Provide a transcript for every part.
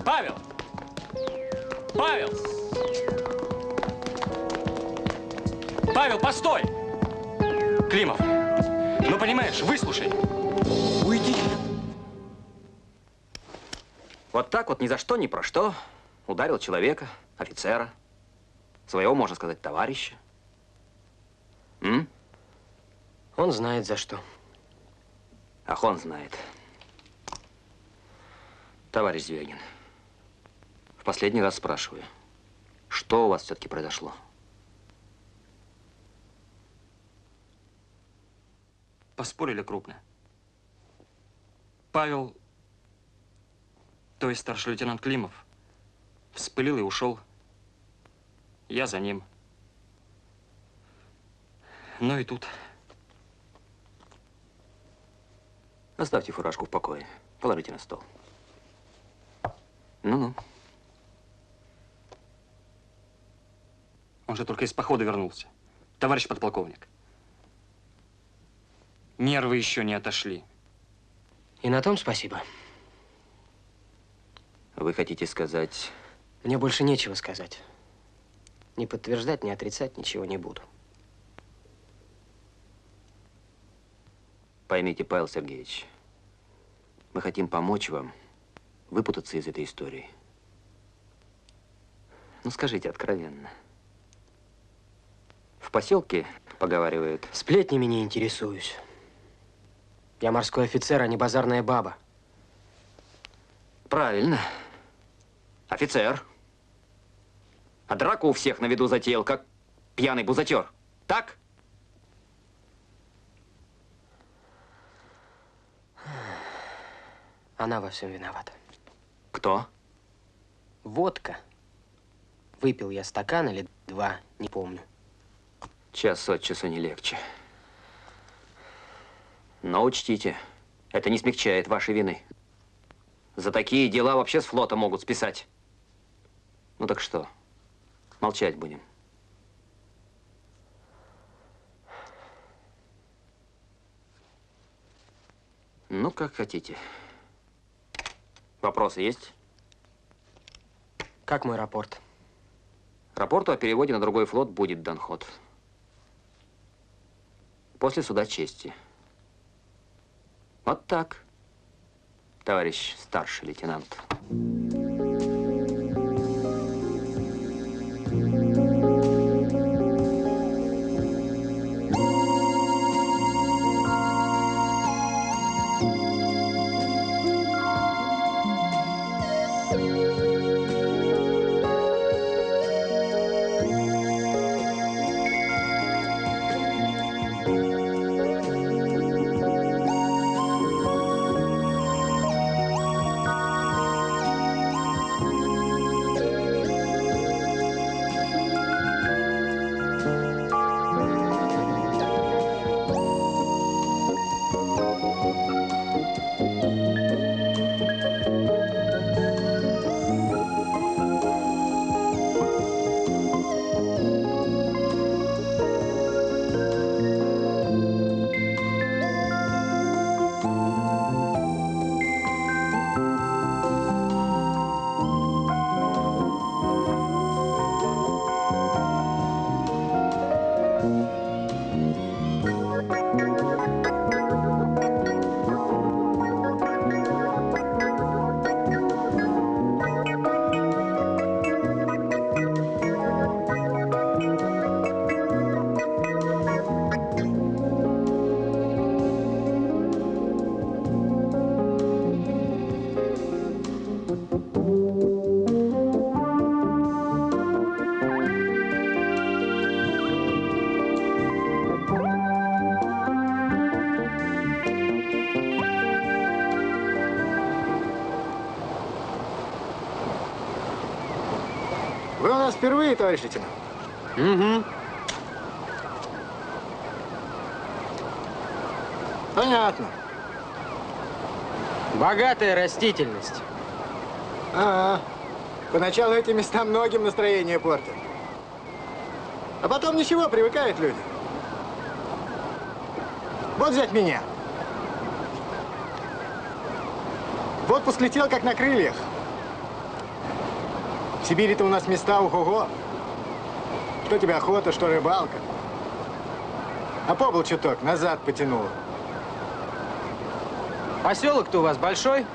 Павел! Павел! Павел, постой! Климов, ну понимаешь, выслушай. Уйди. Вот так вот ни за что, ни про что ударил человека, офицера, своего, можно сказать, товарища. М? Он знает за что. Ах, он знает. Товарищ Звягин, в последний раз спрашиваю, что у вас все-таки произошло? Поспорили крупно. Павел, то есть старший лейтенант Климов, вспылил и ушел. Я за ним. Ну и тут. Оставьте фуражку в покое. Положите на стол. Ну-ну. Он же только из похода вернулся. Товарищ подполковник. Нервы еще не отошли. И на том спасибо. Вы хотите сказать... Мне больше нечего сказать. Ни подтверждать, ни отрицать ничего не буду. Поймите, Павел Сергеевич, мы хотим помочь вам выпутаться из этой истории. Ну, скажите откровенно. В поселке, поговаривают... Сплетнями не интересуюсь. Я морской офицер, а не базарная баба. Правильно. Офицер. А драку у всех на виду затеял, как пьяный бузатер. Так? Она во всем виновата. Кто? Водка. Выпил я стакан или два, не помню. Час от часу не легче. Но учтите, это не смягчает вашей вины. За такие дела вообще с флота могут списать. Ну так что, молчать будем? Ну, как хотите. Вопросы есть? Как мой рапорт? Рапорту о переводе на другой флот будет дан ход. После суда чести. Вот так, товарищ старший лейтенант. Вы у нас впервые, товарищ лейтенант? Угу. Понятно. Богатая растительность. Ага. Поначалу эти места многим настроение портят. А потом ничего, привыкают люди. Вот взять меня. В отпуск летел как на крыльях. В Сибири-то у нас места ого-го. Что тебе охота, что рыбалка. А побыл чуток, назад потянуло. Поселок-то у вас большой?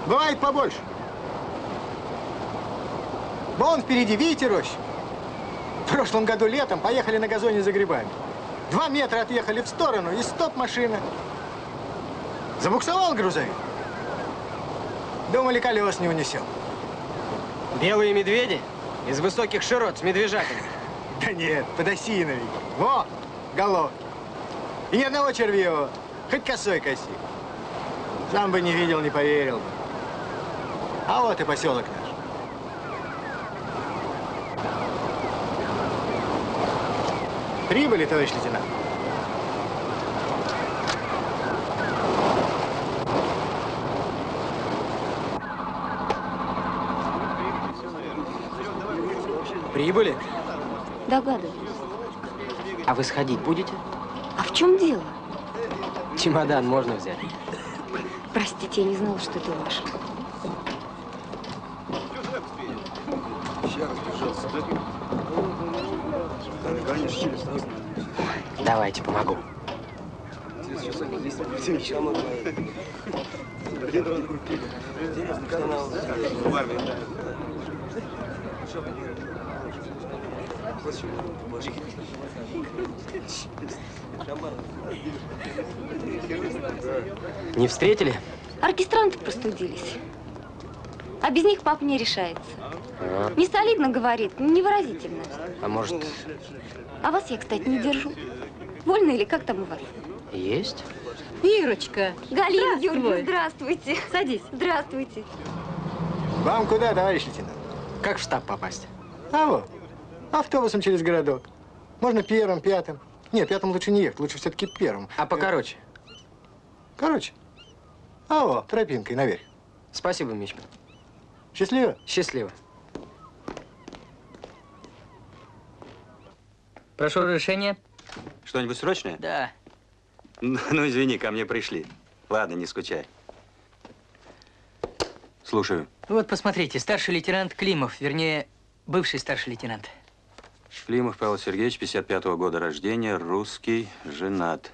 Бывает побольше. Вон впереди, видите рощу? В прошлом году летом поехали на газоне за грибами. 2 метра отъехали в сторону, и стоп машина. Забуксовал грузовик. Думали, колес не унесем. Белые медведи из высоких широт с медвежатами. Да нет, подосиновики. Во, головки. И ни одного червивого, хоть косой коси. Сам бы не видел, не поверил бы. А вот и поселок наш. Прибыли, товарищ лейтенант? Прибыли? Догадываюсь. А вы сходить будете? А в чем дело? Чемодан можно взять? Простите, я не знала, что это ваше. Давайте, помогу. Не встретили? Оркестранты простудились. А без них папа не решается. Не солидно говорит, невыразительно. А может, А вас я, кстати, не держу. Вольно или как там у вас? есть? Ирочка, Галина здравствуй. Юрьевна, здравствуйте. Садись. Здравствуйте. Вам куда, товарищ лейтенант? Как в штаб попасть? А вот, автобусом через городок. Можно первым, пятым. Нет, пятым лучше не ехать, лучше все-таки первым. А покороче? Короче, а вот, тропинкой наверх. Спасибо, Мичман. Счастливо? Счастливо. Прошу разрешения. Что-нибудь срочное? Да. Ну, извини, ко мне пришли. Ладно, не скучай. Слушаю. Вот, посмотрите, старший лейтенант Климов, вернее, бывший старший лейтенант. Климов Павел Сергеевич, 55-го года рождения, русский, женат.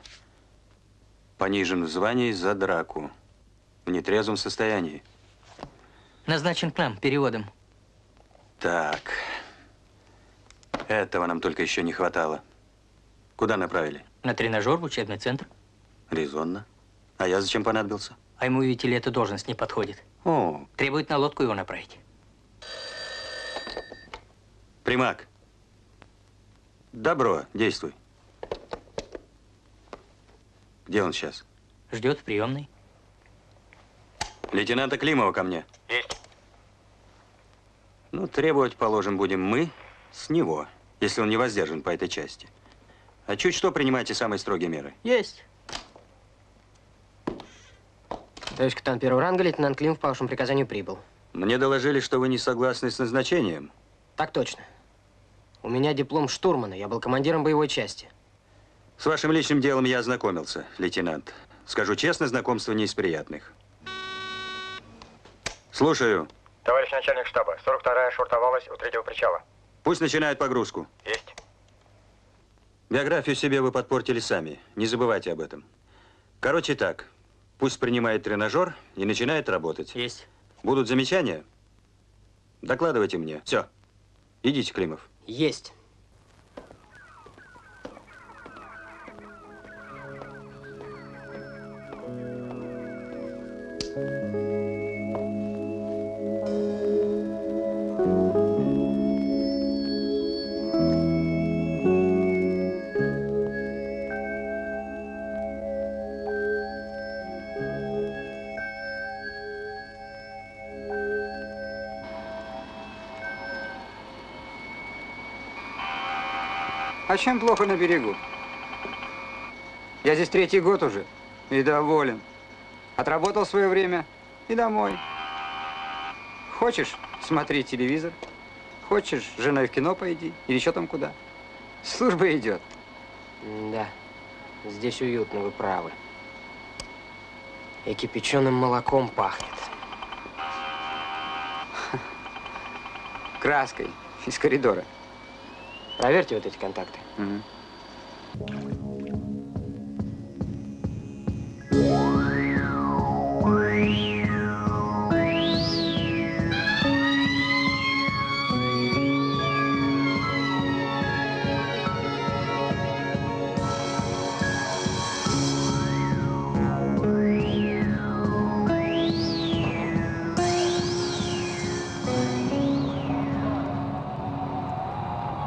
Понижен в звании за драку. В нетрезвом состоянии. Назначен к нам переводом. Так. Этого нам только еще не хватало. Куда направили? На тренажер в учебный центр. Резонно. А я зачем понадобился? А ему, видите ли, эта должность не подходит. О, Требует на лодку его направить. Примак. Добро, действуй. Где он сейчас? Ждет в приемной. Лейтенанта Климова ко мне. Есть. Ну, требовать, положим, будем мы с него, если он не воздержан по этой части. А чуть что, принимайте самые строгие меры. Есть. Товарищ капитан первого ранга, лейтенант Климов по вашему приказанию прибыл. Мне доложили, что вы не согласны с назначением. Так точно. У меня диплом штурмана, я был командиром боевой части. С вашим личным делом я ознакомился, лейтенант. Скажу честно, знакомство не из приятных. Слушаю. Товарищ начальник штаба, 42-я швартовалась у 3-го причала. Пусть начинает погрузку. Есть. Биографию себе вы подпортили сами. Не забывайте об этом. Короче так. Пусть принимает тренажер и начинает работать. Есть. Будут замечания? Докладывайте мне. Все. Идите, Климов. Есть. А чем плохо на берегу? Я здесь 3-й год уже и доволен. Отработал свое время и домой. Хочешь, смотри телевизор. Хочешь, с женой в кино пойди. Или еще там куда. Служба идет. Да, здесь уютно, вы правы. И кипяченым молоком пахнет. краской из коридора. Проверьте вот эти контакты. Мгм.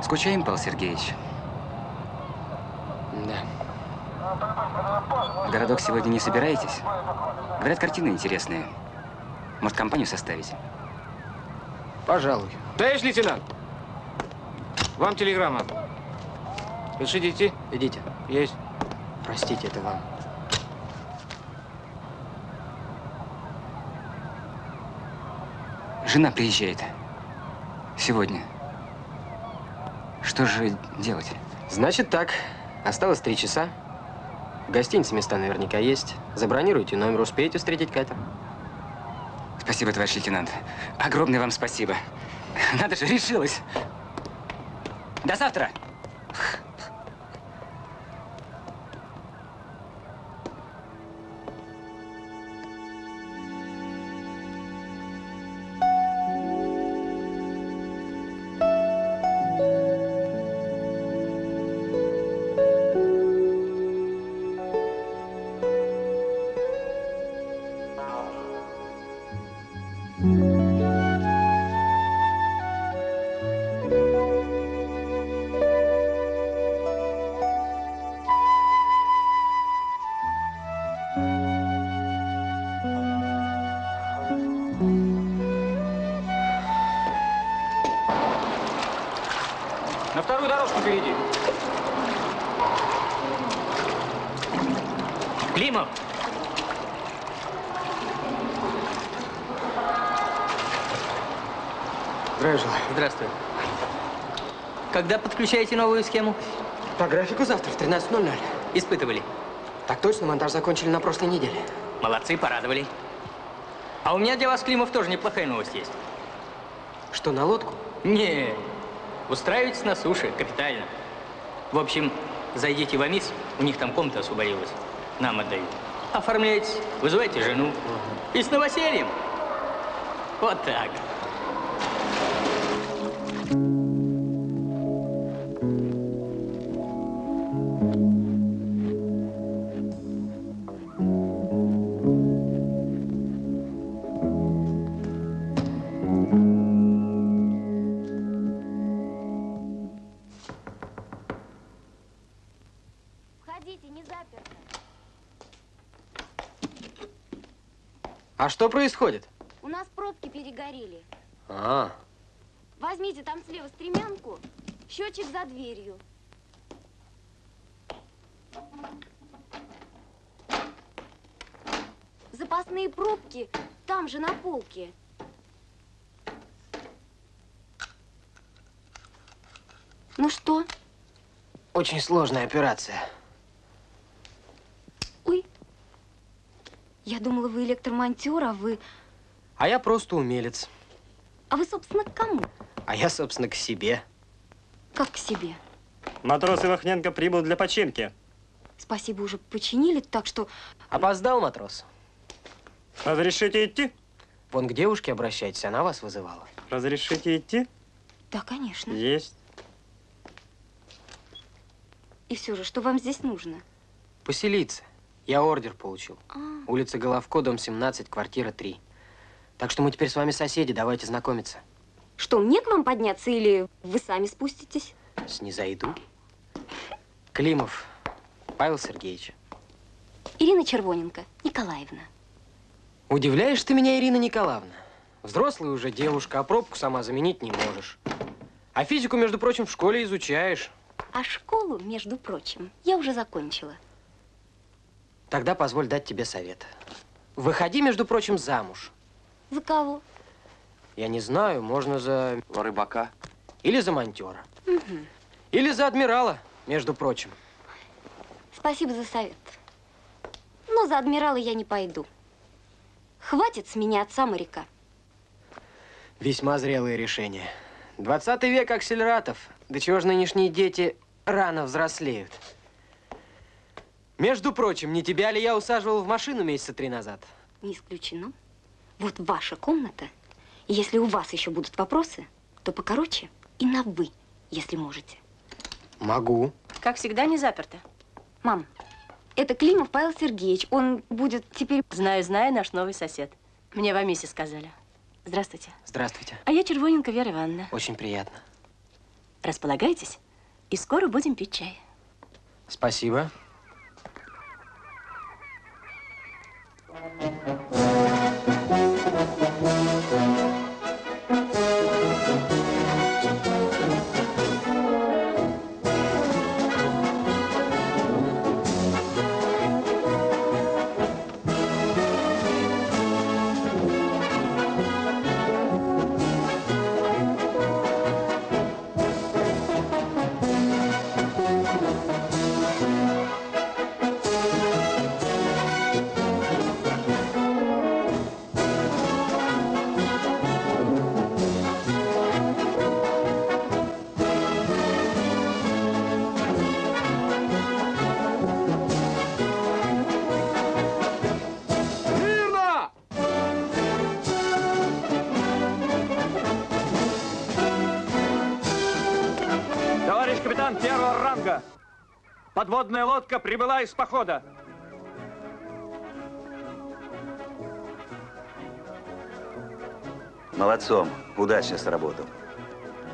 Скучаем, Павел Сергеевич? Да. В городок сегодня не собираетесь? Говорят, картины интересные. Может, компанию составите? Пожалуй. Товарищ лейтенант, вам телеграмма. Решите идти? Идите. Есть. Простите, это вам. Жена приезжает. Сегодня. Что же делать? Значит так, осталось 3 часа. В гостинице места наверняка есть. Забронируйте номер, успеете встретить катер. Спасибо, товарищ лейтенант. Огромное вам спасибо. Надо же, решилась. До завтра. На вторую дорожку перейди. Климов! Здравия желаю. Здравствуй. Когда подключаете новую схему? По графику завтра в 13:00. Испытывали. Так точно, монтаж закончили на прошлой неделе. Молодцы, порадовали. А у меня для вас, Климов, тоже неплохая новость есть. Что, на лодку? Не, устраивайтесь на суше, капитально. В общем, зайдите в АМИС, у них там комната освободилась. Нам отдают. Оформляйтесь, вызывайте жену. И с новосельем. Вот так. Входите, не заперто. А что происходит? У нас пробки перегорели. А, Возьмите там слева стремянку, счетчик за дверью. Запасные пробки там же на полке. Ну что? очень сложная операция. Ой. Я думала, вы электромонтер, а вы... А я просто умелец. А вы, собственно, к кому? А я, собственно, к себе. Как к себе? Матрос Ивахненко прибыл для починки. Спасибо, уже починили, так что... Опоздал, матрос. Разрешите идти? Вон к девушке обращайтесь, она вас вызывала. Разрешите идти? Да, конечно. Есть. И все же, что вам здесь нужно? Поселиться. Я ордер получил. Улица Головко, дом 17, квартира 3. Так что мы теперь с вами соседи, давайте знакомиться. Что, мне к вам подняться или вы сами спуститесь? Снизойду. Климов Павел Сергеевич. Ирина Червоненко Николаевна. Удивляешь ты меня, Ирина Николаевна? Взрослая уже девушка, а пробку сама заменить не можешь. А физику, между прочим, в школе изучаешь. А школу, между прочим, я уже закончила. Тогда позволь дать тебе совет. Выходи, между прочим, замуж. За кого? Я не знаю, можно за... Рыбака. Или за монтера. Угу. Или за адмирала, между прочим. Спасибо за совет. Но за адмирала я не пойду. Хватит с меня отца моряка. Весьма зрелое решение. 20 век акселератов. До чего же нынешние дети рано взрослеют? Между прочим, не тебя ли я усаживал в машину месяца 3 назад? Не исключено. Вот ваша комната. И если у вас еще будут вопросы, то покороче и на «вы», если можете. Могу. Как всегда, не заперто. Мам, это Климов Павел Сергеевич. Он будет теперь... Знаю, наш новый сосед. Мне в Амисе сказали. Здравствуйте. Здравствуйте. А я Червоненко Вера Ивановна. Очень приятно. Располагайтесь, и скоро будем пить чай. Спасибо. Товарищ капитан первого ранга, подводная лодка прибыла из похода. Молодцом, удачно сработал.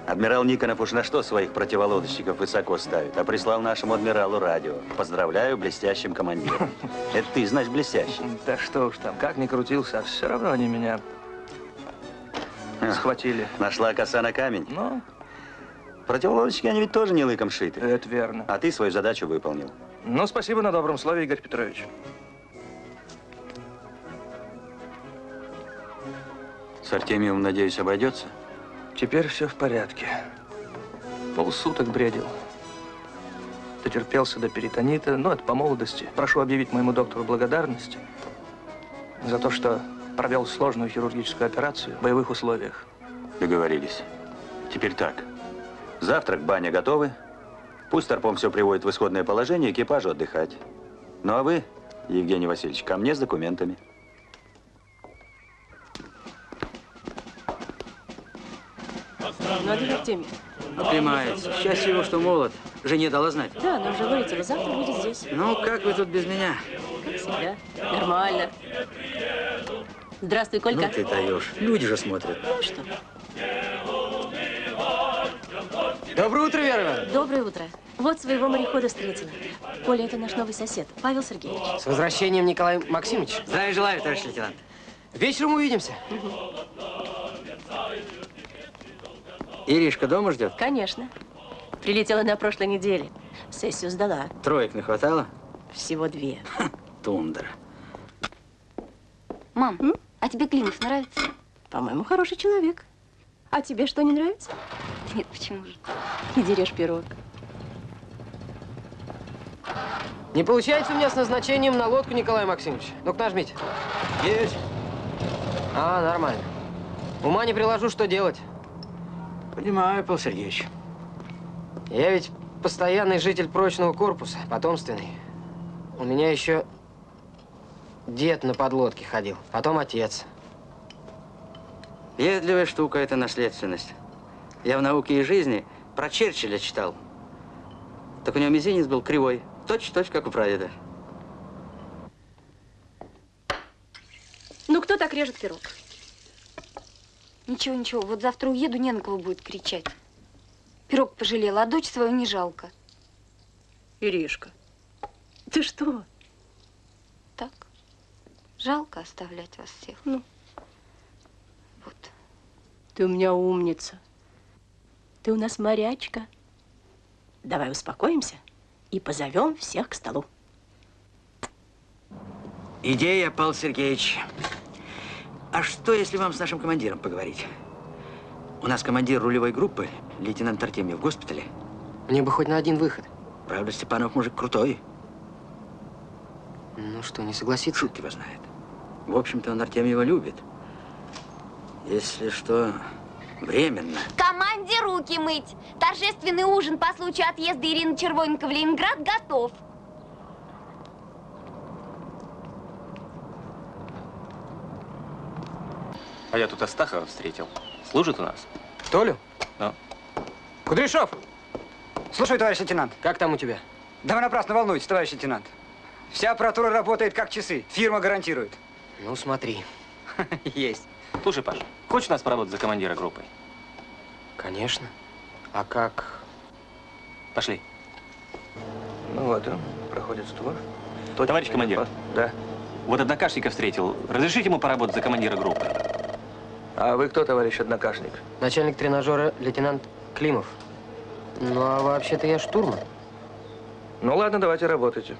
Адмирал Никонов уж на что своих противолодочников высоко ставит, а прислал нашему адмиралу радио. Поздравляю, блестящим командиром. Это ты, значит, блестящий. Да что уж там, как ни крутился, а все равно они меня схватили. Нашла коса на камень? Ну? Противолодочники, они ведь тоже не лыком шиты. Это верно. А ты свою задачу выполнил. Ну, спасибо на добром слове, Игорь Петрович. С Артемиевым, надеюсь, обойдется? Теперь все в порядке. Полсуток бредил. Дотерпелся до перитонита, но это по молодости. Прошу объявить моему доктору благодарность за то, что провел сложную хирургическую операцию в боевых условиях. Договорились. Теперь так. Завтрак, баня готовы. Пусть Старпом все приводит в исходное положение, экипажу отдыхать. Ну а вы, Евгений Васильевич, ко мне с документами. Надо в теме. Понимаете. Счастье его, что молод. Жене дала знать. Да, она уже вылетела. Завтра будет здесь. Ну, как вы тут без меня? Как всегда. Нормально. Здравствуй, Колька. Ну ты даешь. Люди же смотрят. Ну что? Доброе утро, Вера Ивановна. Доброе утро. Вот своего морехода встретила. Коля, это наш новый сосед, Павел Сергеевич. С возвращением, Николай Максимович. Здравия желаю, товарищ лейтенант. Вечером увидимся. Иришка дома ждет? Конечно. Прилетела на прошлой неделе. Сессию сдала. Троек не хватало? Всего 2. Тундра. Мам, а тебе Климов нравится? По-моему, хороший человек. А тебе что, не нравится? Нет, почему же? Иди режь пирог. Не получается у меня с назначением на лодку, Николай Максимович. Ну-ка нажмите. Есть. А, нормально. Ума не приложу, что делать. Понимаю, Павел Сергеевич. Я ведь постоянный житель прочного корпуса, потомственный. У меня еще дед на подлодке ходил, потом отец. Въедливая штука – это наследственность. Я в «Науке и жизни» про Черчилля читал. Так у него мизинец был кривой, точь-в-точь, как у прадеда. Ну, кто так режет пирог? Ничего, ничего, вот завтра уеду, не на кого будет кричать. Пирог пожалела, а дочь свою не жалко. Иришка, ты что? Так, жалко оставлять вас всех. Ну. Вот. Ты у меня умница. Ты у нас морячка. Давай успокоимся и позовем всех к столу. Идея, Павел Сергеевич. А что, если вам с нашим командиром поговорить? У нас командир рулевой группы, лейтенант Артемьев, в госпитале. Мне бы хоть на один выход. Правда, Степанов мужик крутой. Ну что, не согласится? Шут его знает. В общем-то, он Артемьева любит. Если что, временно. Командир руки мыть. Торжественный ужин по случаю отъезда Ирины Червоненко в Ленинград готов. А я тут Астахова встретил. Служит у нас. Толю? Да. Кудряшов! Слушай, товарищ лейтенант. Как там у тебя? Да вы напрасно волнуетесь, товарищ лейтенант. Вся аппаратура работает как часы. Фирма гарантирует. Ну, смотри. Есть. Слушай, Паш, хочешь нас поработать за командира группы? Конечно. А как? Пошли. Ну вот он, проходит створ. Товарищ командир. Да. Вот однокашника встретил. Разрешите ему поработать за командира группы? А вы кто, товарищ однокашник? Начальник тренажера лейтенант Климов. Ну, а вообще-то я штурман. Ну ладно, давайте работайте.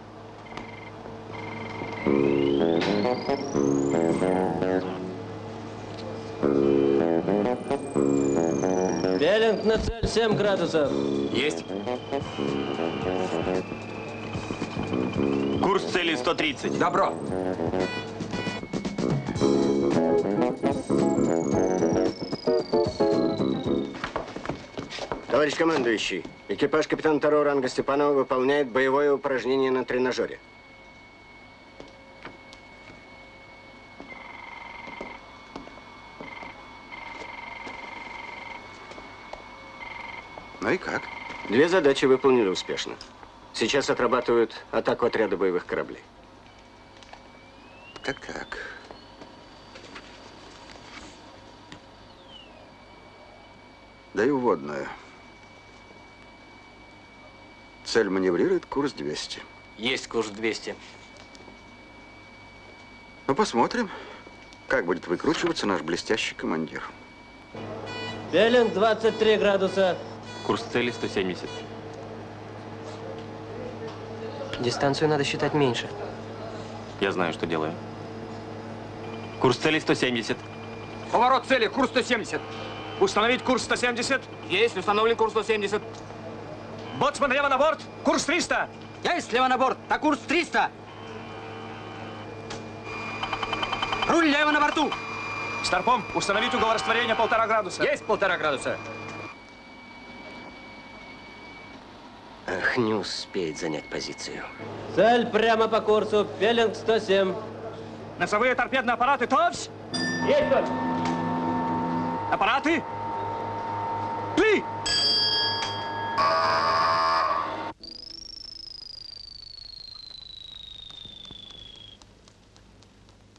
Беллинг на цель 7 градусов. Есть. Курс цели 130. Добро. Товарищ командующий, экипаж капитана второго ранга Степанова выполняет боевое упражнение на тренажере. Ну и как? 2 задачи выполнили успешно. Сейчас отрабатывают атаку отряда боевых кораблей. Так. Даю вводную. Цель маневрирует, курс 200. Есть курс 200. Ну, посмотрим, как будет выкручиваться наш блестящий командир. Беллинг 23 градуса. Курс цели 170. Дистанцию надо считать меньше. Я знаю, что делаю. Курс цели 170. Поворот цели, курс 170. Установить курс 170. Есть, установлен курс 170. Боцман, лево на борт. Курс 300. Есть, слева на борт. На курс 300. Руль лево на борту. Старпом, установить угол растворения 1,5 градуса. Есть 1,5 градуса. Ах, не успеет занять позицию. Цель прямо по курсу. Беллинг 107. Носовые торпедные аппараты, товсь! Есть, товарищ! Аппараты! Пли!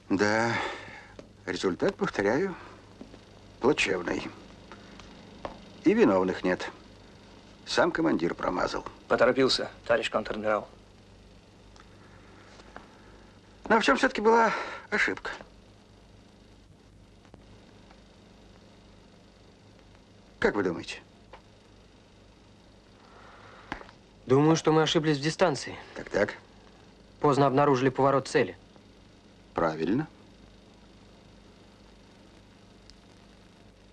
Да, результат, повторяю, плачевный. И виновных нет. Сам командир промазал. Поторопился, товарищ контр-адмирал. Но в чем все-таки была ошибка? Как вы думаете? Думаю, что мы ошиблись в дистанции. Так. Поздно обнаружили поворот цели. Правильно.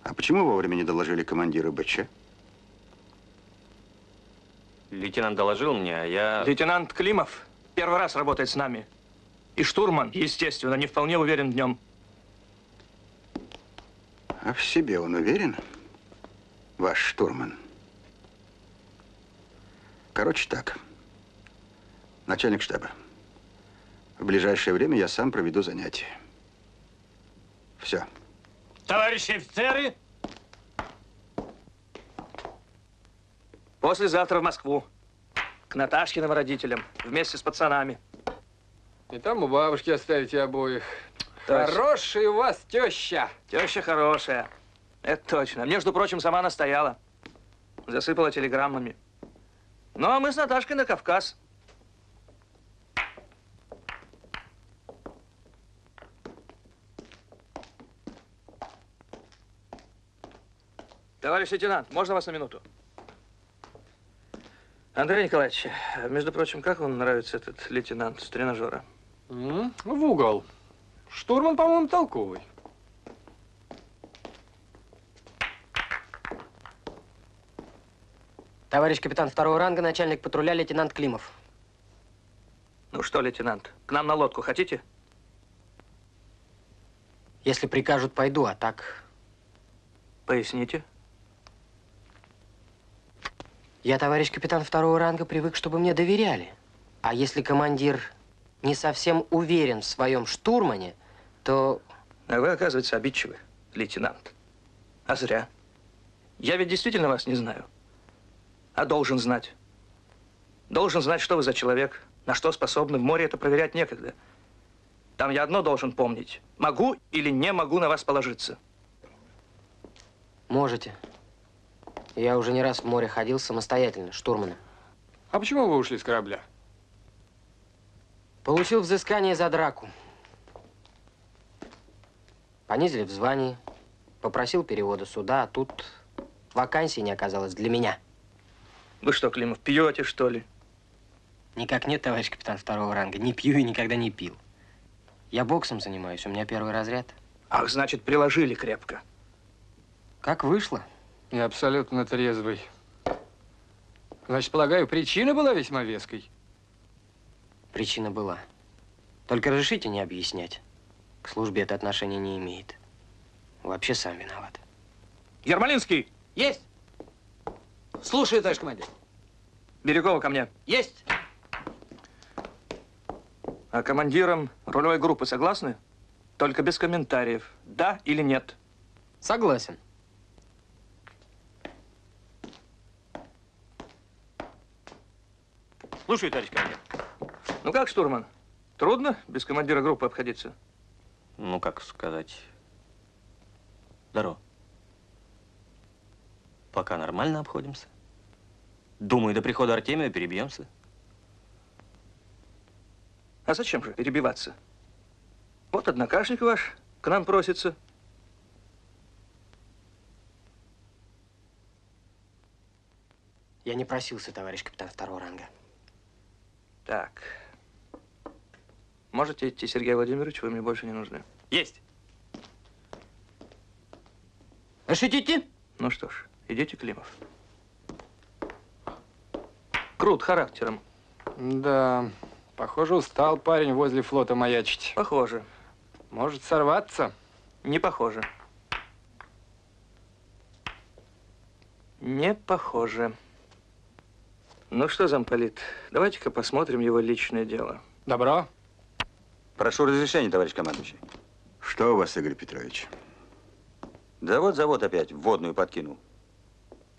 А почему вовремя не доложили командиру БЧ? Лейтенант доложил мне, а я... Лейтенант Климов первый раз работает с нами. И штурман, естественно, не вполне уверен в нем. А в себе он уверен? Ваш штурман. Короче так. Начальник штаба. В ближайшее время я сам проведу занятия. Все. Товарищи офицеры! Послезавтра в Москву. К Наташкиным родителям. Вместе с пацанами. И там у бабушки оставите обоих. Точно. Хорошая у вас теща. Теща хорошая. Это точно. Между прочим, сама настояла. Засыпала телеграммами. Ну, а мы с Наташкой на Кавказ. Товарищ лейтенант, можно вас на минуту? Андрей Николаевич, между прочим, как вам нравится этот лейтенант с тренажера? В угол. Штурман, по-моему, толковый. Товарищ капитан второго ранга, начальник патруля, лейтенант Климов. Ну что, лейтенант, к нам на лодку хотите? Если прикажут, пойду, а так... Поясните. Я, товарищ капитан второго ранга, привык, чтобы мне доверяли. А если командир не совсем уверен в своем штурмане, то... А вы, оказывается, обидчивы, лейтенант. А зря. Я ведь действительно вас не знаю. А должен знать. Должен знать, что вы за человек, на что способны. В море это проверять некогда. Там я одно должен помнить. Могу или не могу на вас положиться. Можете. Я уже не раз в море ходил самостоятельно, штурманом. А почему вы ушли с корабля? Получил взыскание за драку. Понизили в звании. Попросил перевода суда, а тут вакансии не оказалось для меня. Вы что, Климов, пьете, что ли? Никак нет, товарищ капитан второго ранга. Не пью и никогда не пил. Я боксом занимаюсь, у меня первый разряд. Ах, значит, приложили крепко. Как вышло? Я абсолютно трезвый. Значит, полагаю, причина была весьма веской? Причина была. Только разрешите не объяснять. К службе это отношение не имеет. Вообще сам виноват. Ермолинский! Есть! Слушаю, товарищ командир. Берегова ко мне. Есть! А командиром рулевой группы согласны? Только без комментариев. Да или нет? Согласен. Слушаю, товарищ командир. Ну как, штурман? Трудно без командира группы обходиться? Ну, как сказать. Здорово. Пока нормально обходимся. Думаю, до прихода Артемия перебьемся. А зачем же перебиваться? Вот однокашник ваш к нам просится. Я не просился, товарищ капитан второго ранга. Так. Можете идти, Сергей Владимирович, вы мне больше не нужны. Есть! Решите идти? Ну что ж, идите, Климов. Крут характером. Да, похоже, устал парень возле флота маячить. Похоже. Может сорваться? Не похоже. Не похоже. Ну что, замполит, давайте-ка посмотрим его личное дело. Добро. Прошу разрешения, товарищ командующий. Что у вас, Игорь Петрович? Да вот завод опять в водную подкинул.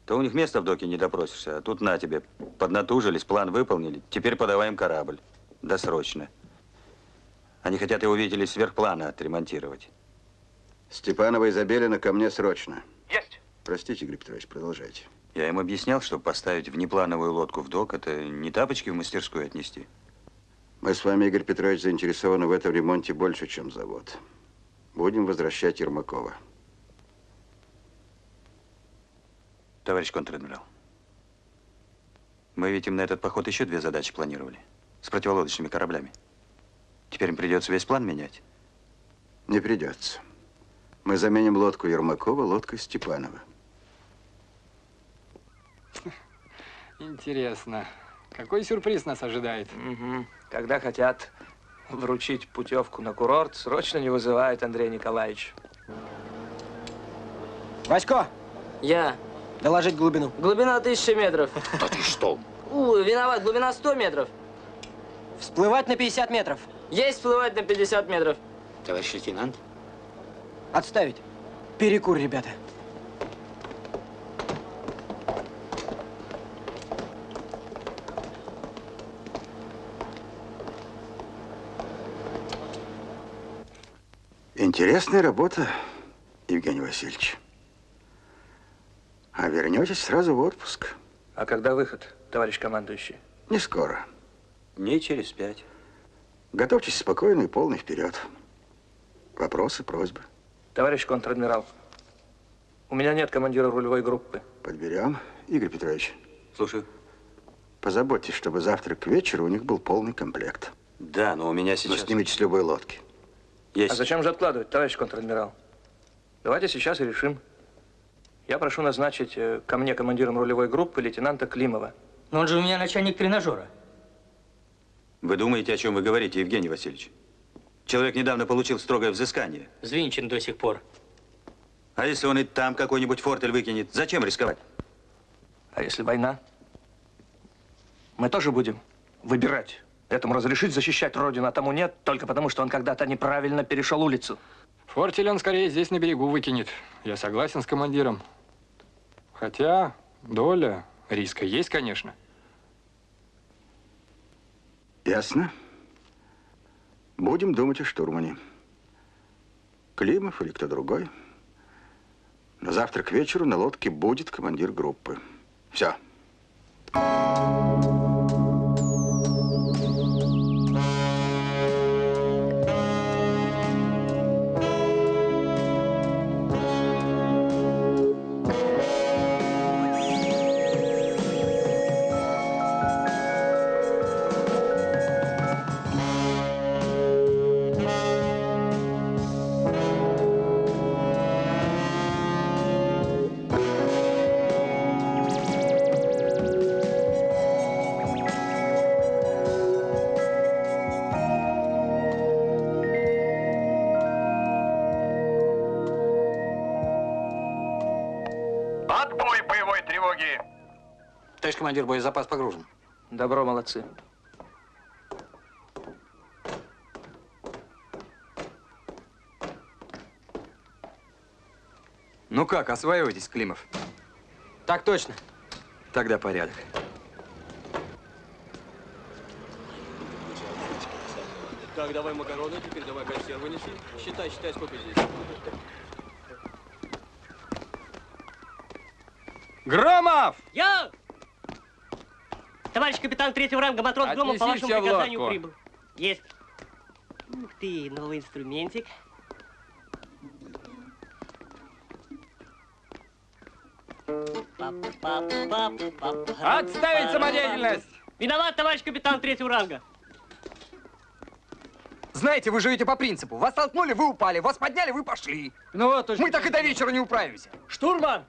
То у них места в доке не допросишься, а тут на тебе. Поднатужились, план выполнили, теперь подаваем корабль. Досрочно. Они хотят его, видели, сверхплана отремонтировать. Степанова и Забелина ко мне срочно. Есть. Простите, Игорь Петрович, продолжайте. Я им объяснял, что поставить внеплановую лодку в док, это не тапочки в мастерскую отнести. Мы с вами, Игорь Петрович, заинтересованы в этом ремонте больше, чем завод. Будем возвращать Ермакова. Товарищ контр-адмирал, мы ведь им на этот поход еще 2 задачи планировали. С противолодочными кораблями. Теперь им придется весь план менять? Не придется. Мы заменим лодку Ермакова лодкой Степанова. Интересно, какой сюрприз нас ожидает? Угу. Когда хотят вручить путевку на курорт, срочно не вызывает Андрей Николаевич. Васько! Я. Доложить глубину. Глубина 1000 метров. Да ты что? Виноват, глубина 100 метров. Всплывать на 50 метров. Есть всплывать на 50 метров. Товарищ лейтенант? Отставить. Перекур, ребята. Интересная работа, Евгений Васильевич. А вернетесь сразу в отпуск. А когда выход, товарищ командующий? Не скоро. Дней через 5. Готовьтесь спокойно и полный вперед. Вопросы, просьбы? Товарищ контр-адмирал, у меня нет командира рулевой группы. Подберем. Игорь Петрович. Слушаю. Позаботьтесь, чтобы завтра к вечеру у них был полный комплект. Да, но у меня сейчас... Но снимите с любой лодки. Есть. А зачем же откладывать, товарищ контр-адмирал? Давайте сейчас и решим. Я прошу назначить ко мне командиром рулевой группы лейтенанта Климова. Но он же у меня начальник тренажера. Вы думаете, о чем вы говорите, Евгений Васильевич? Человек недавно получил строгое взыскание. Взвинчен до сих пор. А если он и там какой-нибудь фортель выкинет, зачем рисковать? А если война? Мы тоже будем выбирать. Этому разрешить защищать родину, а тому нет, только потому, что он когда-то неправильно перешел улицу. Фортель он скорее здесь на берегу выкинет. Я согласен с командиром. Хотя доля риска есть, конечно. Ясно. Будем думать о штурмане. Климов или кто другой. Но завтра к вечеру на лодке будет командир группы. Все. Отбой боевой тревоги! Товарищ командир, боезапас погружен. Добро, молодцы. Ну как, осваиваетесь, Климов? Так точно. Тогда порядок. Так, давай макароны, теперь давай консервы неси. Считай, сколько здесь. Громов! Я! Товарищ капитан третьего ранга, матрос Громов, по Отнесите вашему в приказанию лодку. прибыл. Есть. Ух ты, новый инструментик. Отставить самодеятельность! Виноват, товарищ капитан третьего ранга. Знаете, вы живете по принципу. Вас толкнули, вы упали. Вас подняли, вы пошли. Ну вот уж. Мы так и до вечера не управимся. Штурман!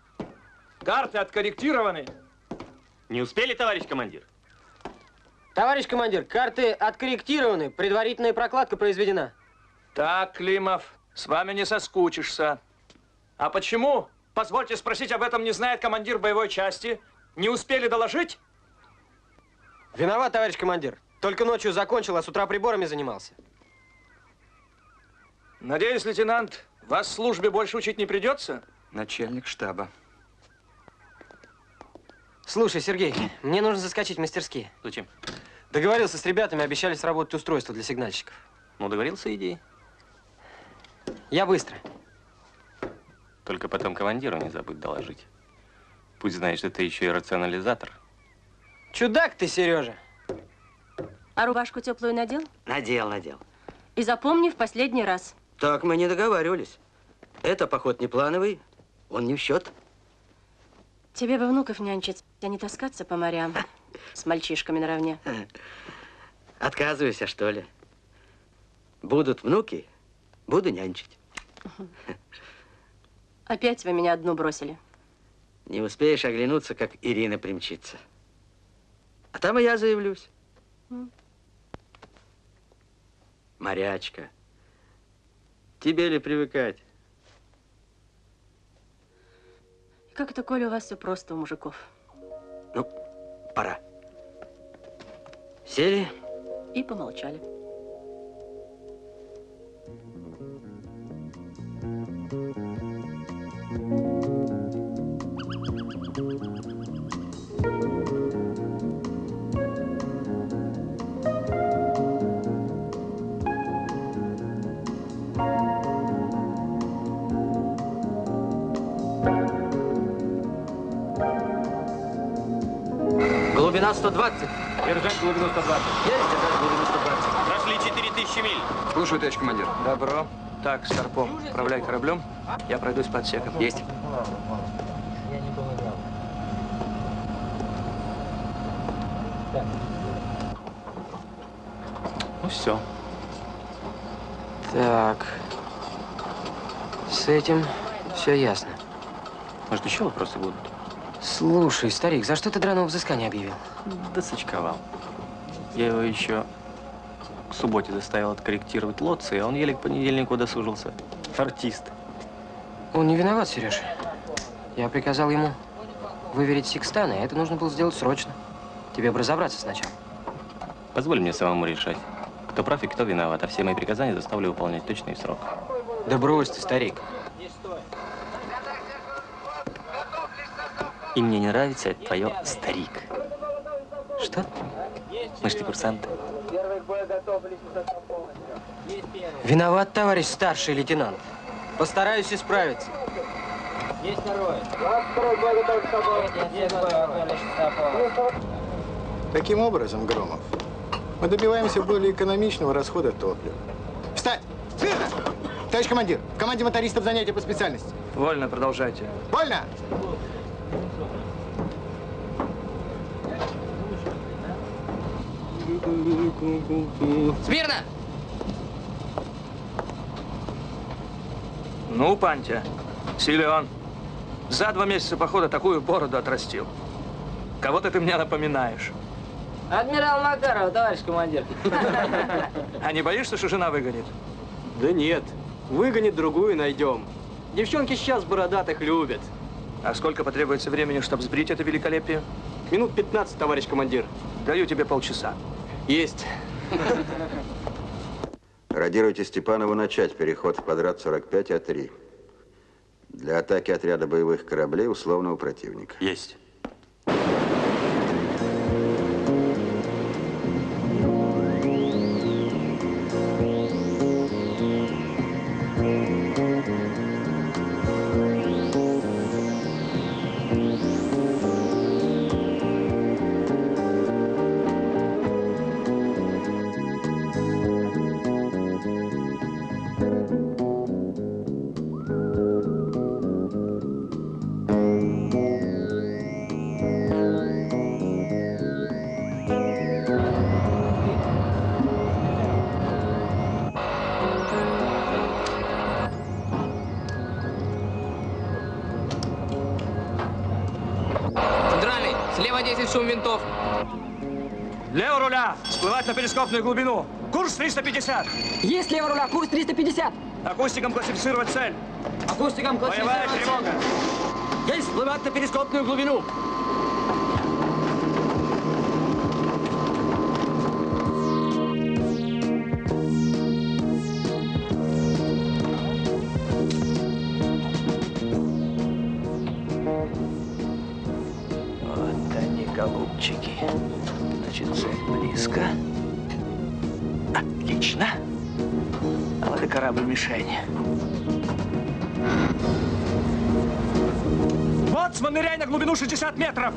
Карты откорректированы. Не успели, товарищ командир? Товарищ командир, карты откорректированы, предварительная прокладка произведена. Так, Климов, с вами не соскучишься. А почему? Позвольте спросить, об этом не знает командир боевой части. Не успели доложить? Виноват, товарищ командир. Только ночью закончил, а с утра приборами занимался. Надеюсь, лейтенант, вас службе больше учить не придется? Начальник штаба. Слушай, Сергей, мне нужно заскочить в мастерские. Зачем? Договорился с ребятами, обещали сработать устройство для сигнальщиков. Ну, договорился, иди. Я быстро. Только потом командиру не забудь доложить. Пусть знает, что ты еще и рационализатор. Чудак ты, Сережа. А рубашку теплую надел? Надел. И запомни в последний раз. Так мы не договаривались. Это поход не плановый, он не в счет. Тебе бы внуков нянчить, а не таскаться по морям с мальчишками наравне. Отказывайся, что ли? Будут внуки, буду нянчить. Опять вы меня одну бросили. Не успеешь оглянуться, как Ирина примчится. А там и я заявлюсь. Морячка, тебе ли привыкать? Как это, Коля, у вас все просто у мужиков? Ну, пора. Сели? И помолчали. Глубина 120. Держать глубину 120. Есть держать глубину 120. Прошли 4000 миль. Слушаю, товарищ командир. Добро. Так, Старпом, управляй кораблем. Я пройдусь по отсекам. Есть. Ну все. Так. С этим все ясно. Может, еще вопросы будут? Слушай, старик, за что ты драного взыскания объявил? Да сочковал. Я его еще к субботе заставил откорректировать лоции, а он еле к понедельнику досужился. Артист. Он не виноват, Сереж. Я приказал ему выверить секстаны, а это нужно было сделать срочно. Тебе бы разобраться сначала. Позволь мне самому решать, кто прав и кто виноват, а все мои приказания заставлю выполнять точно и в срок. Да брось ты, старик. И мне не нравится это твое «старик». Что? Мы ж не курсанты. Виноват, товарищ старший лейтенант. Постараюсь исправиться. Есть второй. Таким образом, Громов, мы добиваемся более экономичного расхода топлива. Встать! Смирно! Товарищ командир, в команде мотористов занятия по специальности. Вольно, продолжайте. Вольно! Смирно! Ну, Пантя, силен. За 2 месяца похода такую бороду отрастил. Кого-то ты мне напоминаешь. Адмирал Макаров, товарищ командир. А не боишься, что жена выгонит? Да нет, выгонит, другую найдем. Девчонки сейчас бородатых любят. А сколько потребуется времени, чтобы сбрить это великолепие? Минут 15, товарищ командир. Даю тебе полчаса. Есть. Радируйте Степанову начать переход в квадрат 45А3. Для атаки отряда боевых кораблей условного противника. Есть. Центральный, слева 10 шум винтов. Лево руля! Всплывать на перископную глубину. Курс 350. Есть лево руля, курс 350. Акустиком классифицировать цель. Акустиком Боевая тревога. Есть всплывать на перископную глубину. Вот они, голубчики. Значит, цель близко. Отлично. А вот и корабль-мишень. Боцман, ныряй на глубину 60 метров.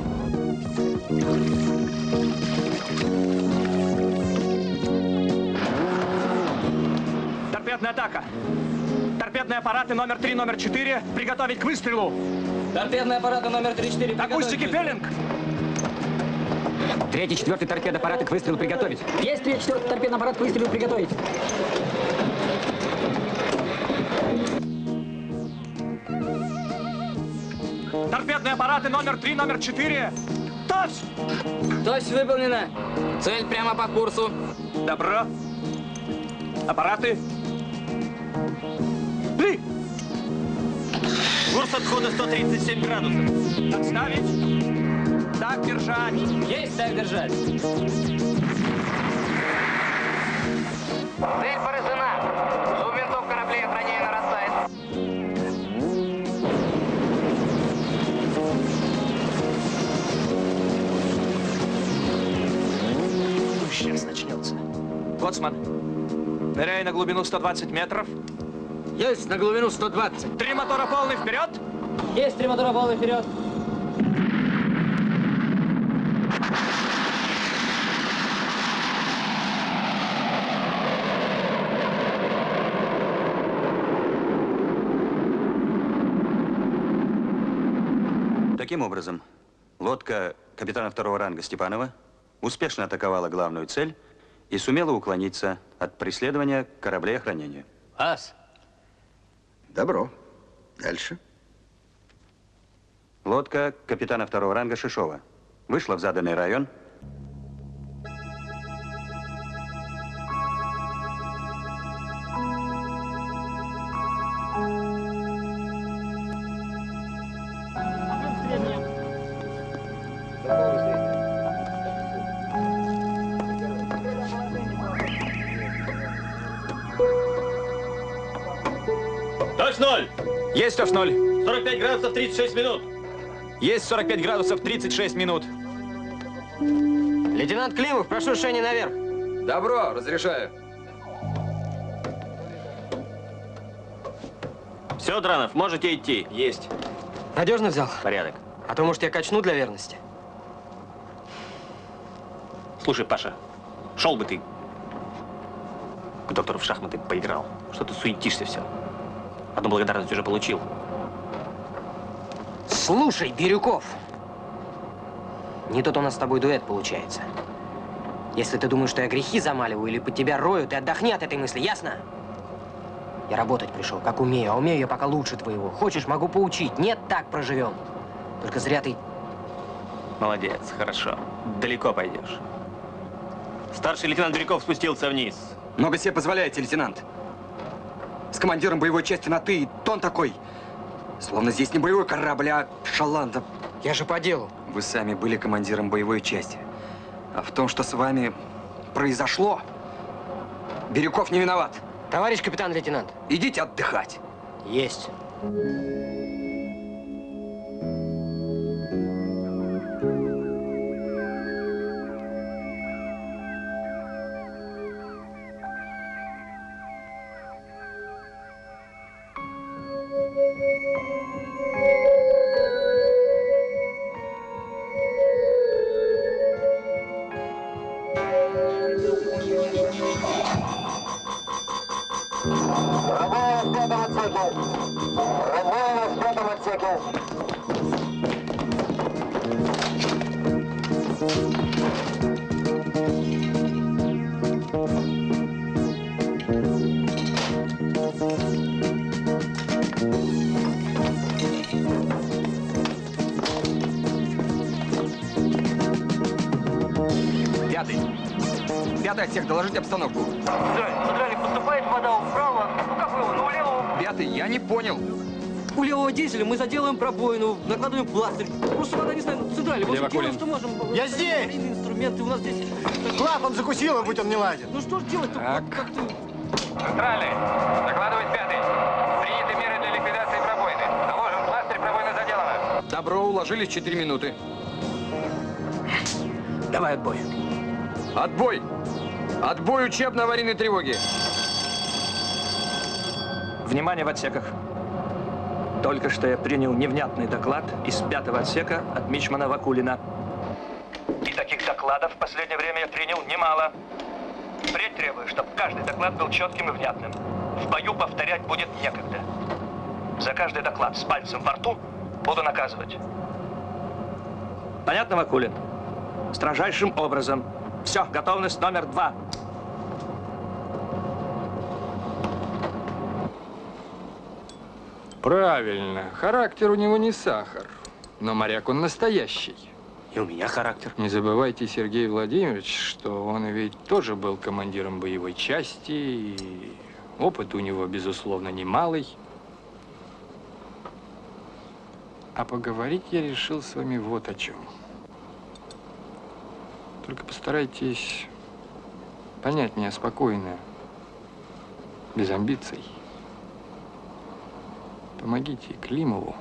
Торпедная атака. Торпедные аппараты номер 3, номер 4 приготовить к выстрелу. Торпедные аппараты номер 3-4. Акустики пеленг. 3-й, 4-й торпедоаппараты к выстрелу приготовить. Есть 3-4 торпедный аппарат к выстрелу приготовить. Торпедные аппараты номер 3, номер 4. Товсь! Товсь выполнена. Цель прямо по курсу. Добро. Аппараты. Пли! Курс отхода 137 градусов. Отставить. Так держать. Есть, так держать. Цель поражена. Шум винтов кораблей охраняя нарастает. Сейчас начнется. Боцман, ныряй на глубину 120 метров. Есть на глубину 120. 3 мотора полный вперед. Есть 3 мотора полный вперед. Таким образом, лодка капитана 2-го ранга Степанова успешно атаковала главную цель и сумела уклониться от преследования кораблей охранения. Ас. Добро. Дальше. Лодка капитана 2-го ранга Шишова вышла в заданный район. Товарищ 0! Есть, товарищ 0. 45 градусов 36 минут. Есть 45 градусов 36 минут. Лейтенант Климов, прошу решение наверх. Добро, разрешаю. Все, Дранов, можете идти. Есть. Надежно взял? Порядок. А то, может, я качну для верности. Слушай, Паша, шел бы ты к доктору в шахматы поиграл. Что ты суетишься все? Одну благодарность уже получил. Слушай, Бирюков, не тот у нас с тобой дуэт получается. Если ты думаешь, что я грехи замаливаю или под тебя рою, ты отдохни от этой мысли, ясно? Я работать пришел, как умею, а умею я пока лучше твоего. Хочешь, могу поучить. Нет, так проживем. Только зря ты... Молодец, хорошо. Далеко пойдешь. Старший лейтенант Бирюков спустился вниз. Много себе позволяете, лейтенант. С командиром боевой части на «ты» и тон такой. Словно здесь не боевой корабль, а шаланда. Я же по делу. Вы сами были командиром боевой части. А в том, что с вами произошло, Бирюков не виноват. Товарищ капитан-лейтенант. Идите отдыхать. Есть. Пятый отсек, доложите обстановку. Центральный, поступает вода вправо. Ну как его, ну левого. Пятый, я не понял. У левого дизеля мы заделаем пробоину, накладываем пластырь. Просто вода не знаю, центральный. Где Вакулин? Что можем? Я здесь! Инструменты у нас здесь. Клапан закусила, будь он не ладен. Ну что ж делать-то? Как ты? Центральный, докладывает пятый. Приняты меры для ликвидации пробоины. Наложен пластырь, пробоина заделана. Добро, уложились 4 минуты. Давай отбой. Отбой! Отбой учебно-аварийной тревоги. Внимание в отсеках. Только что я принял невнятный доклад из 5-го отсека от мичмана Вакулина. И таких докладов в последнее время я принял немало. Впредь требую, чтобы каждый доклад был четким и внятным. В бою повторять будет некогда. За каждый доклад с пальцем во рту буду наказывать. Понятно, Вакулин? Строжайшим образом. Все, готовность номер 2. Правильно. Характер у него не сахар. Но моряк он настоящий. И у меня характер. Не забывайте, Сергей Владимирович, что он ведь тоже был командиром боевой части. И опыт у него, безусловно, немалый. А поговорить я решил с вами вот о чем. Только постарайтесь понять меня спокойно, без амбиций. Помогите Климову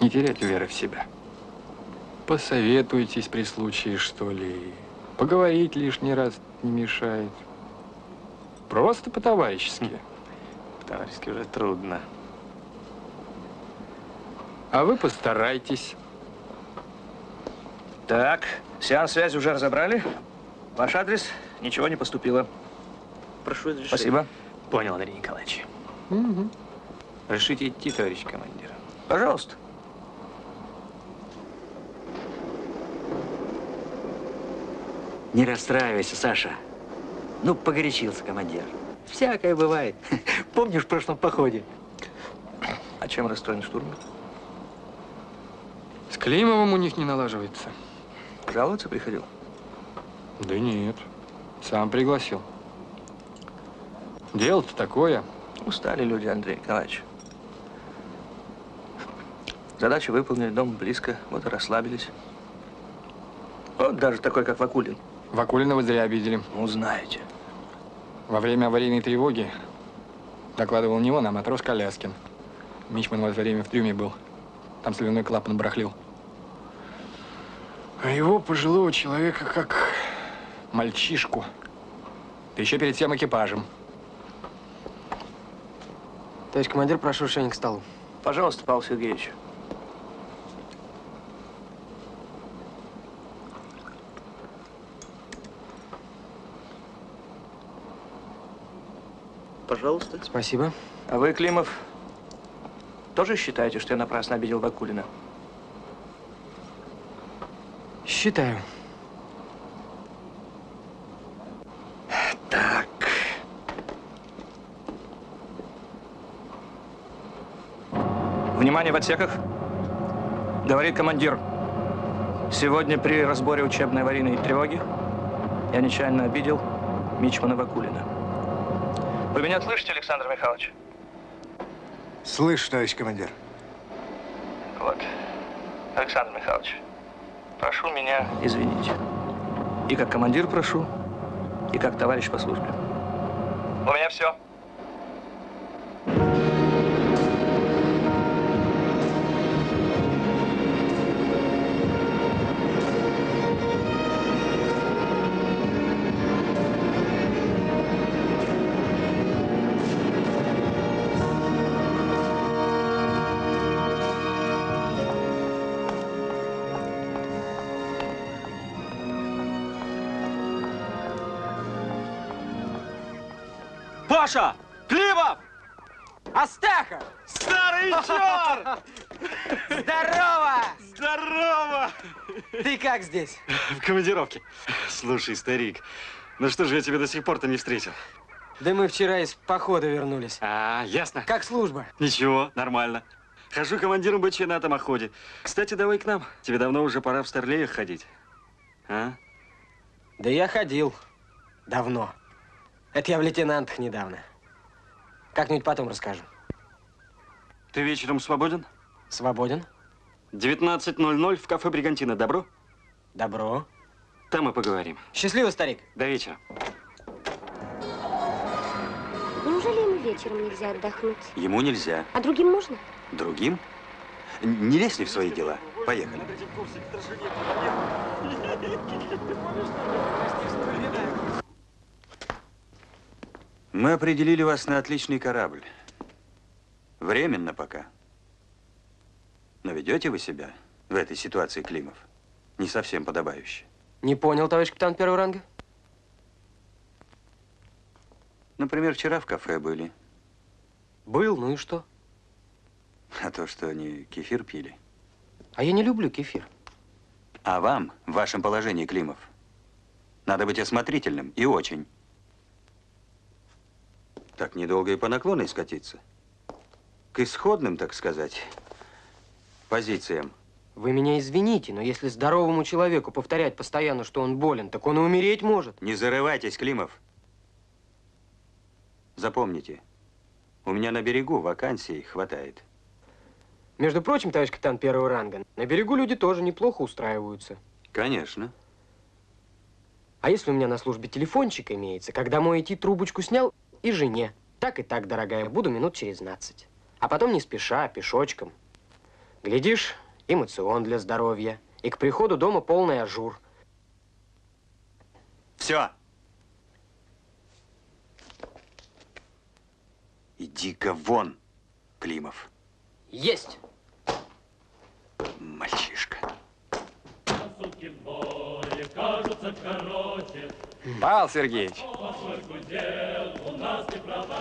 не терять веры в себя. Посоветуйтесь при случае, что ли. Поговорить лишний раз не мешает. Просто по-товарищески. По-товарищески уже трудно. А вы постарайтесь. Так, сеанс связи уже разобрали. Ваш адрес ничего не поступило. Прошу разрешения. Спасибо. Понял, Андрей Николаевич. Угу. Разрешите идти, товарищ командир? Пожалуйста. Не расстраивайся, Саша. Ну, погорячился командир. Всякое бывает. Помнишь в прошлом походе? А чем расстроен штурман? С Климовым у них не налаживается. Жаловаться приходил? Да нет. Сам пригласил. Дело-то такое. Устали люди, Андрей Николаевич. Задачу выполнили, дом близко, вот и расслабились. Вот даже такой, как Вакулин. Вакулина вы зря обидели. Ну, знаете. Во время аварийной тревоги Докладывал не он, а матрос Коляскин. Мичман в это время в трюме был. Там сливной клапан барахлил. А его, пожилого человека, как мальчишку. Да еще перед всем экипажем. Товарищ командир, прошу решение к столу. Пожалуйста, Павел Сергеевич. Пожалуйста. Спасибо. А вы, Климов, тоже считаете, что я напрасно обидел Вакулина? Считаю. Так. Внимание в отсеках. Говорит командир. Сегодня при разборе учебной аварийной тревоги я нечаянно обидел мичмана Вакулина. Вы меня слышите, Александр Михайлович? Слышу, товарищ командир. Вот. Александр Михайлович, прошу меня извинить. И как командир прошу, и как товарищ по службе. У меня все. Паша! Климов! Астахов! Старый черт! Здорово! Здорово! Ты как здесь? В командировке. Слушай, старик, ну что же я тебя до сих пор-то не встретил? Да мы вчера из похода вернулись. А, ясно. Как служба? Ничего, нормально. Хожу командиром БЧ на томоходе. Кстати, давай к нам. Тебе давно уже пора в Старлеях ходить. А? Да я ходил. Давно. Это я в лейтенантах недавно. Как-нибудь потом расскажу. Ты вечером свободен? Свободен. 19:00 в кафе «Бригантина». Добро? Добро. Там и поговорим. Счастливо, старик. До вечера. Неужели ему вечером нельзя отдохнуть? Ему нельзя. А другим можно? Другим? Не лезь ли в свои дела? Поехали. Мы определили вас на отличный корабль. Временно пока. Но ведете вы себя в этой ситуации, Климов, не совсем подобающе. Не понял, товарищ капитан первого ранга? Например, вчера в кафе были. Был, ну и что? А то, что они кефир пили. А я не люблю кефир. А вам, в вашем положении, Климов, надо быть осмотрительным и очень. Так недолго и по наклонной скатиться. К исходным, так сказать, позициям. Вы меня извините, но если здоровому человеку повторять постоянно, что он болен, так он и умереть может. Не зарывайтесь, Климов. Запомните, у меня на берегу вакансий хватает. Между прочим, товарищ капитан первого ранга, на берегу люди тоже неплохо устраиваются. Конечно. А если у меня на службе телефончик имеется, когда домой идти трубочку снял и жене. Так и так, дорогая, буду минут через 15. А потом не спеша, пешочком. Глядишь, и моцион для здоровья, и к приходу дома полный ажур. Все. Иди-ка вон, Климов. Есть. Мальчишка. Павел Сергеевич.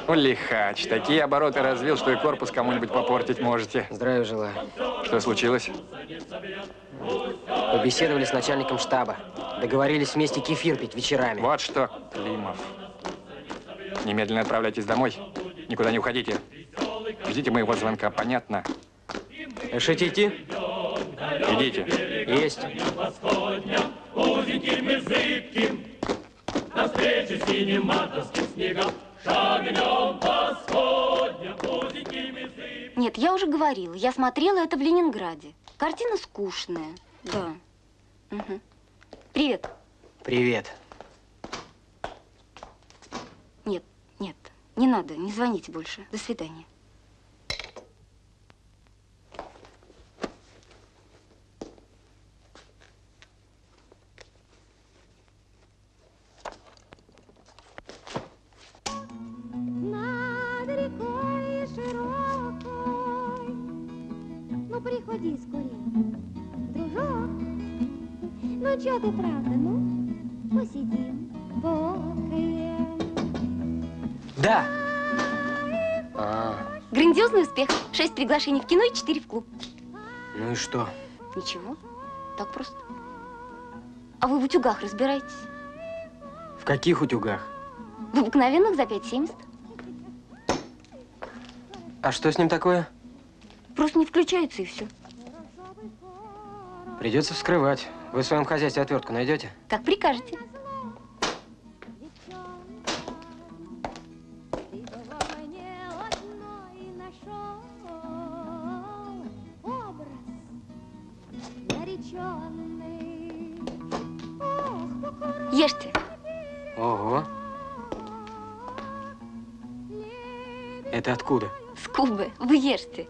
Ну, лихач. Такие обороты развил, что и корпус кому-нибудь попортить можете. Здравия желаю. Что случилось? Побеседовали с начальником штаба. Договорились вместе кефир пить вечерами. Вот что, Климов. Немедленно отправляйтесь домой. Никуда не уходите. Ждите моего звонка, понятно? Решите идти? Идите. Есть. Навстречу синим мартовским снегам шагнем по сходням узенькими зыбками. Нет, я уже говорила, я смотрела это в Ленинграде. Картина скучная, да. Угу. Привет. Привет. Нет, нет, Не надо, не звоните больше. До свидания. Над рекой широкой, ну приходи скорей, дружок. Ну чё ты, правда, ну, посидим, бокаем. Да. Грандиозный успех. 6 приглашений в кино и 4 в клуб. Ну и что? Ничего, так просто. А вы в утюгах разбираетесь? В каких утюгах? В обыкновенных за 5,70. А что с ним такое? Просто не включается и все. Придется вскрывать. Вы в своем хозяйстве отвертку найдете? Как прикажете. Ешьте. Ого. Это откуда? С Кубы. Вы ешьте.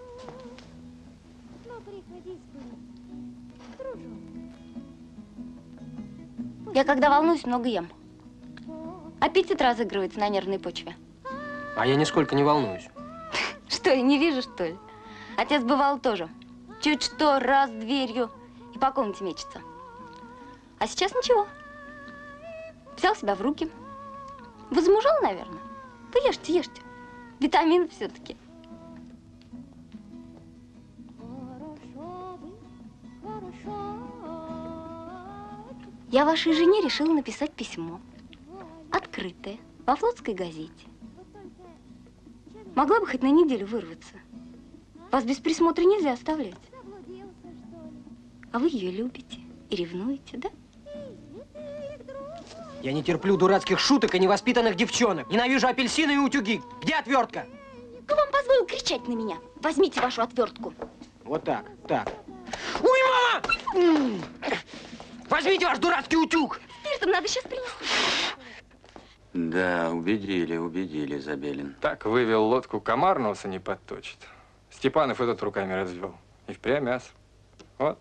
Я когда волнуюсь, много ем. Аппетит разыгрывается на нервной почве. А я нисколько не волнуюсь. Что, я не вижу, что ли? Отец бывал тоже. Чуть что, раз дверью и по комнате мечется. А сейчас ничего. Взял себя в руки. Возмужал, наверное. Вы ешьте, ешьте. Витамин все-таки. Я вашей жене решила написать письмо. Открытое, во флотской газете. Могла бы хоть на неделю вырваться. Вас без присмотра нельзя оставлять. А вы ее любите и ревнуете, да? Я не терплю дурацких шуток и невоспитанных девчонок. Ненавижу апельсины и утюги. Где отвертка? Кто вам позволил кричать на меня? Возьмите вашу отвертку. Вот так, так. Ой, мама! Возьмите ваш дурацкий утюг! Спиртом надо сейчас принести. Да, убедили, Забелин. Так вывел лодку, комар носа не подточит. Степанов этот руками развел. И впрямь ас. Вот.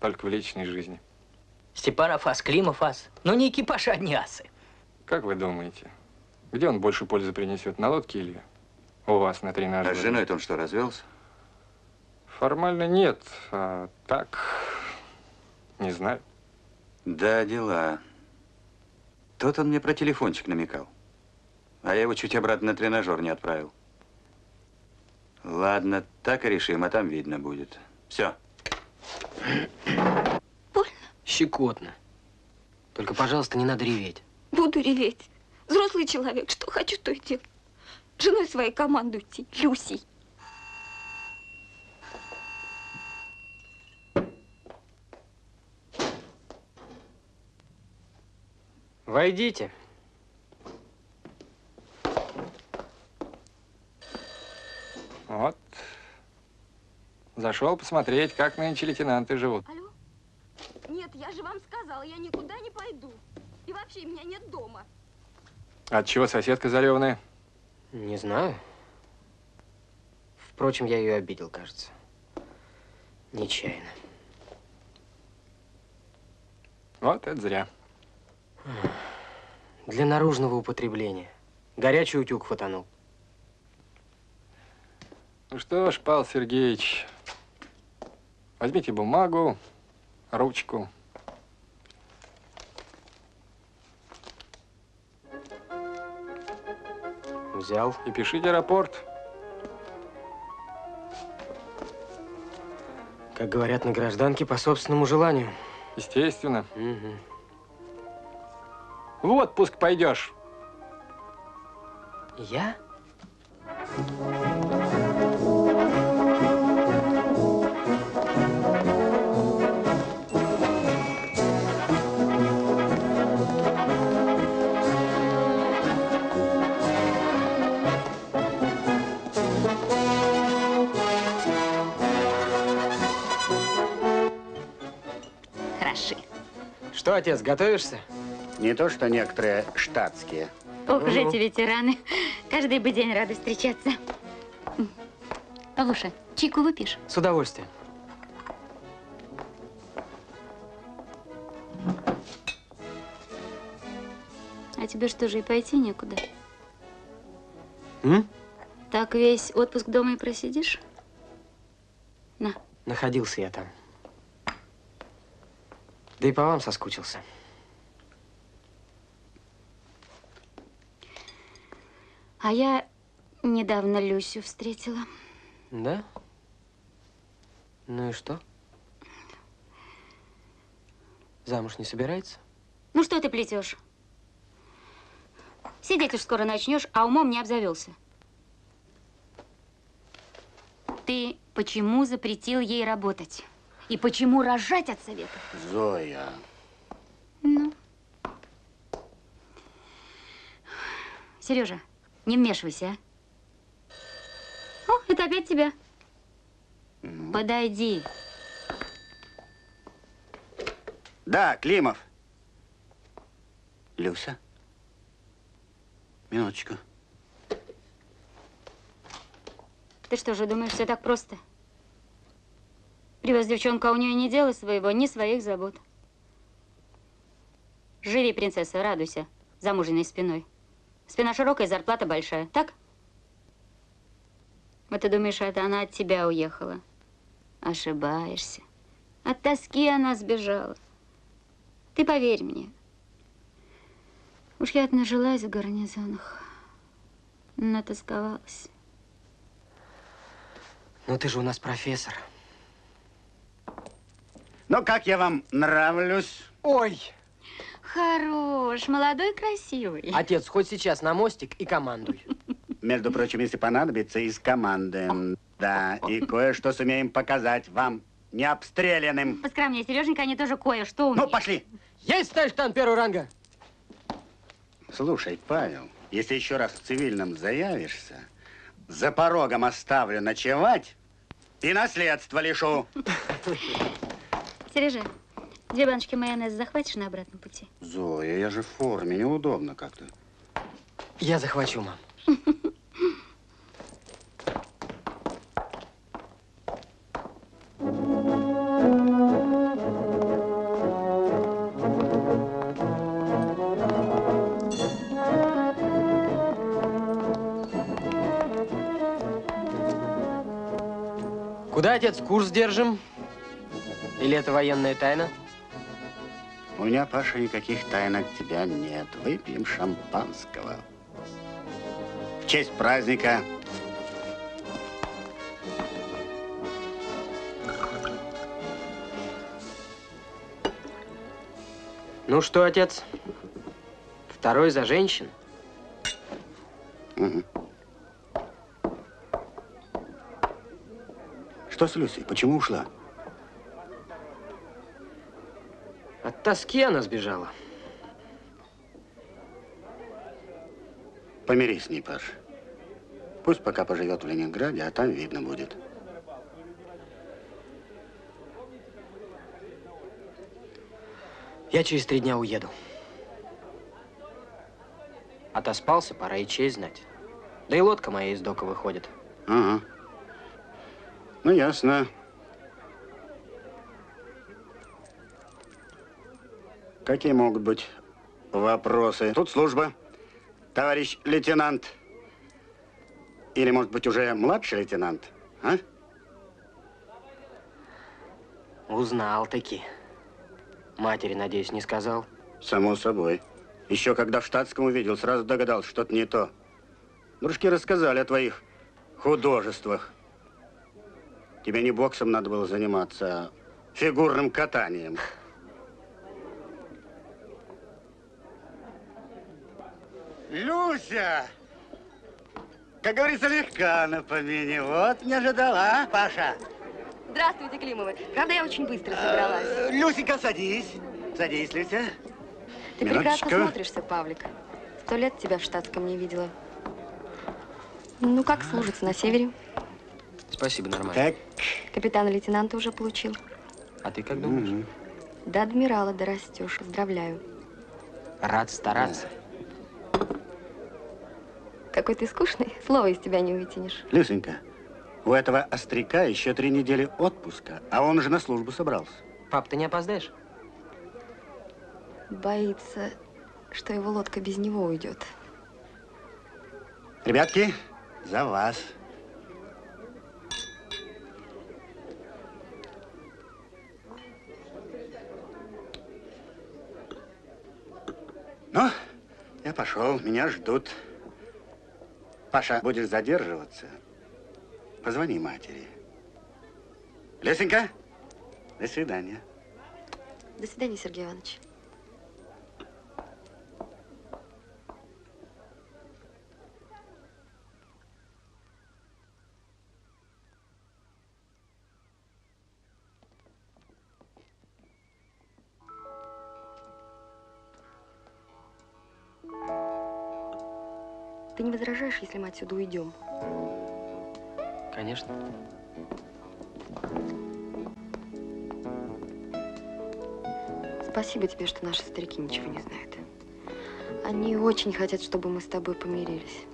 Только в личной жизни. Степанов ас, Климов ас. Но не экипаж, а одни асы. Как вы думаете, где он больше пользы принесет, на лодке или у вас на тренаже? А с женой-то он что, развелся? Формально нет, а так, не знаю. Да, дела. Тот он мне про телефончик намекал. А я его чуть обратно на тренажер не отправил. Ладно, так и решим, а там видно будет. Все. Щекотно. Только, пожалуйста, не надо реветь. Буду реветь. Взрослый человек, что хочу, то и делаю. Женой своей командуйте, Люсей. Войдите. Вот. Зашел посмотреть, как нынче лейтенанты живут. Алло? Нет, я же вам сказала, я никуда не пойду. И вообще, меня нет дома. Отчего соседка заревная? Не знаю. Впрочем, я ее обидел, кажется. Нечаянно. Вот это зря. Для наружного употребления. Горячий утюг фотанул. Ну что ж, Павел Сергеевич, возьмите бумагу, ручку. Взял. И пишите рапорт. Как говорят на гражданке, по собственному желанию. Естественно. Угу. В отпуск пойдешь. Я? Хороши. Что, отец, готовишься? Не то, что некоторые штатские. Ох уж эти ветераны. Каждый бы день рады встречаться. Павлуша, чайку выпьешь? С удовольствием. А тебе что же, и пойти некуда? М? Так весь отпуск дома и просидишь? На. Находился я там. Да и по вам соскучился. А я недавно Люсю встретила. Да? Ну и что? Замуж не собирается? Ну что ты плетешь? Сидеть уж скоро начнешь, а умом не обзавелся. Ты почему запретил ей работать? И почему рожать от совета? Зоя. Ну. Сережа, не вмешивайся, а? О, это опять тебя. Подойди. Да, Климов. Люся. Минуточку. Ты что же, думаешь, все так просто? Привез девчонку, а у нее ни дела своего, ни своих забот. Живи, принцесса, радуйся замужней спиной. Спина широкая, зарплата большая, так? Вот ты думаешь, это она от тебя уехала? Ошибаешься. От тоски она сбежала. Ты поверь мне. Уж я нажилась в гарнизонах. Натосковалась. Ну ты же у нас профессор. Ну, как я вам нравлюсь? Ой! Хорош, молодой, красивый. Отец, хоть сейчас на мостик и командуй. Между прочим, если понадобится, из команды. Да, и кое-что сумеем показать вам, необстрелянным. Поскромнее, Сереженька, они тоже кое-что умеют. Ну, пошли. Есть, товарищ штан первого ранга. Слушай, Павел, если еще раз в цивильном заявишься, за порогом оставлю ночевать и наследство лишу. Сережа, 2 баночки майонеза захватишь на обратном пути? Зоя, я же в форме, неудобно как-то. Я захвачу, мам. Куда, отец, курс держим? Или это военная тайна? У меня, Паша, никаких тайн от тебя нет. Выпьем шампанского. В честь праздника. Ну что, отец, второй за женщин? Угу. Что с Люсей? Почему ушла? От тоски она сбежала. Помирись с ней, Паш. Пусть пока поживет в Ленинграде, а там видно будет. Я через 3 дня уеду. Отоспался, пора и честь знать. Да и лодка моя из дока выходит. Ага. Ну, ясно. Какие могут быть вопросы? Тут служба, товарищ лейтенант. Или, может быть, уже младший лейтенант, а? Узнал-таки. Матери, надеюсь, не сказал? Само собой. Еще когда в штатском увидел, сразу догадался, что-то не то. Дружки рассказали о твоих художествах. Тебе не боксом надо было заниматься, а фигурным катанием. Люся! Как говорится, легка на помине. Вот не ожидала, а, Паша? Здравствуйте, Климовы. Правда, я очень быстро собралась. Люсенька, садись. Садись, Люся. Ты прекрасно смотришься, Павлик. 100 лет тебя в штатском не видела. Ну, как служится на севере? Спасибо, нормально. Так. Капитана лейтенанта уже получил. А ты как думаешь? До адмирала дорастешь. Поздравляю. Рад стараться. Какой ты скучный, слова из тебя не вытянешь. Люсенька, у этого остряка еще 3 недели отпуска, а он уже на службу собрался. Пап, ты не опоздаешь? Боится, что его лодка без него уйдет. Ребятки, за вас. Ну, я пошел, меня ждут. Паша, будешь задерживаться, позвони матери. Лесенька, до свидания. До свидания, Сергей Иванович. Ты не возражаешь, если мы отсюда уйдем? Конечно. Спасибо тебе, что наши старики ничего не знают. Они очень хотят, чтобы мы с тобой помирились.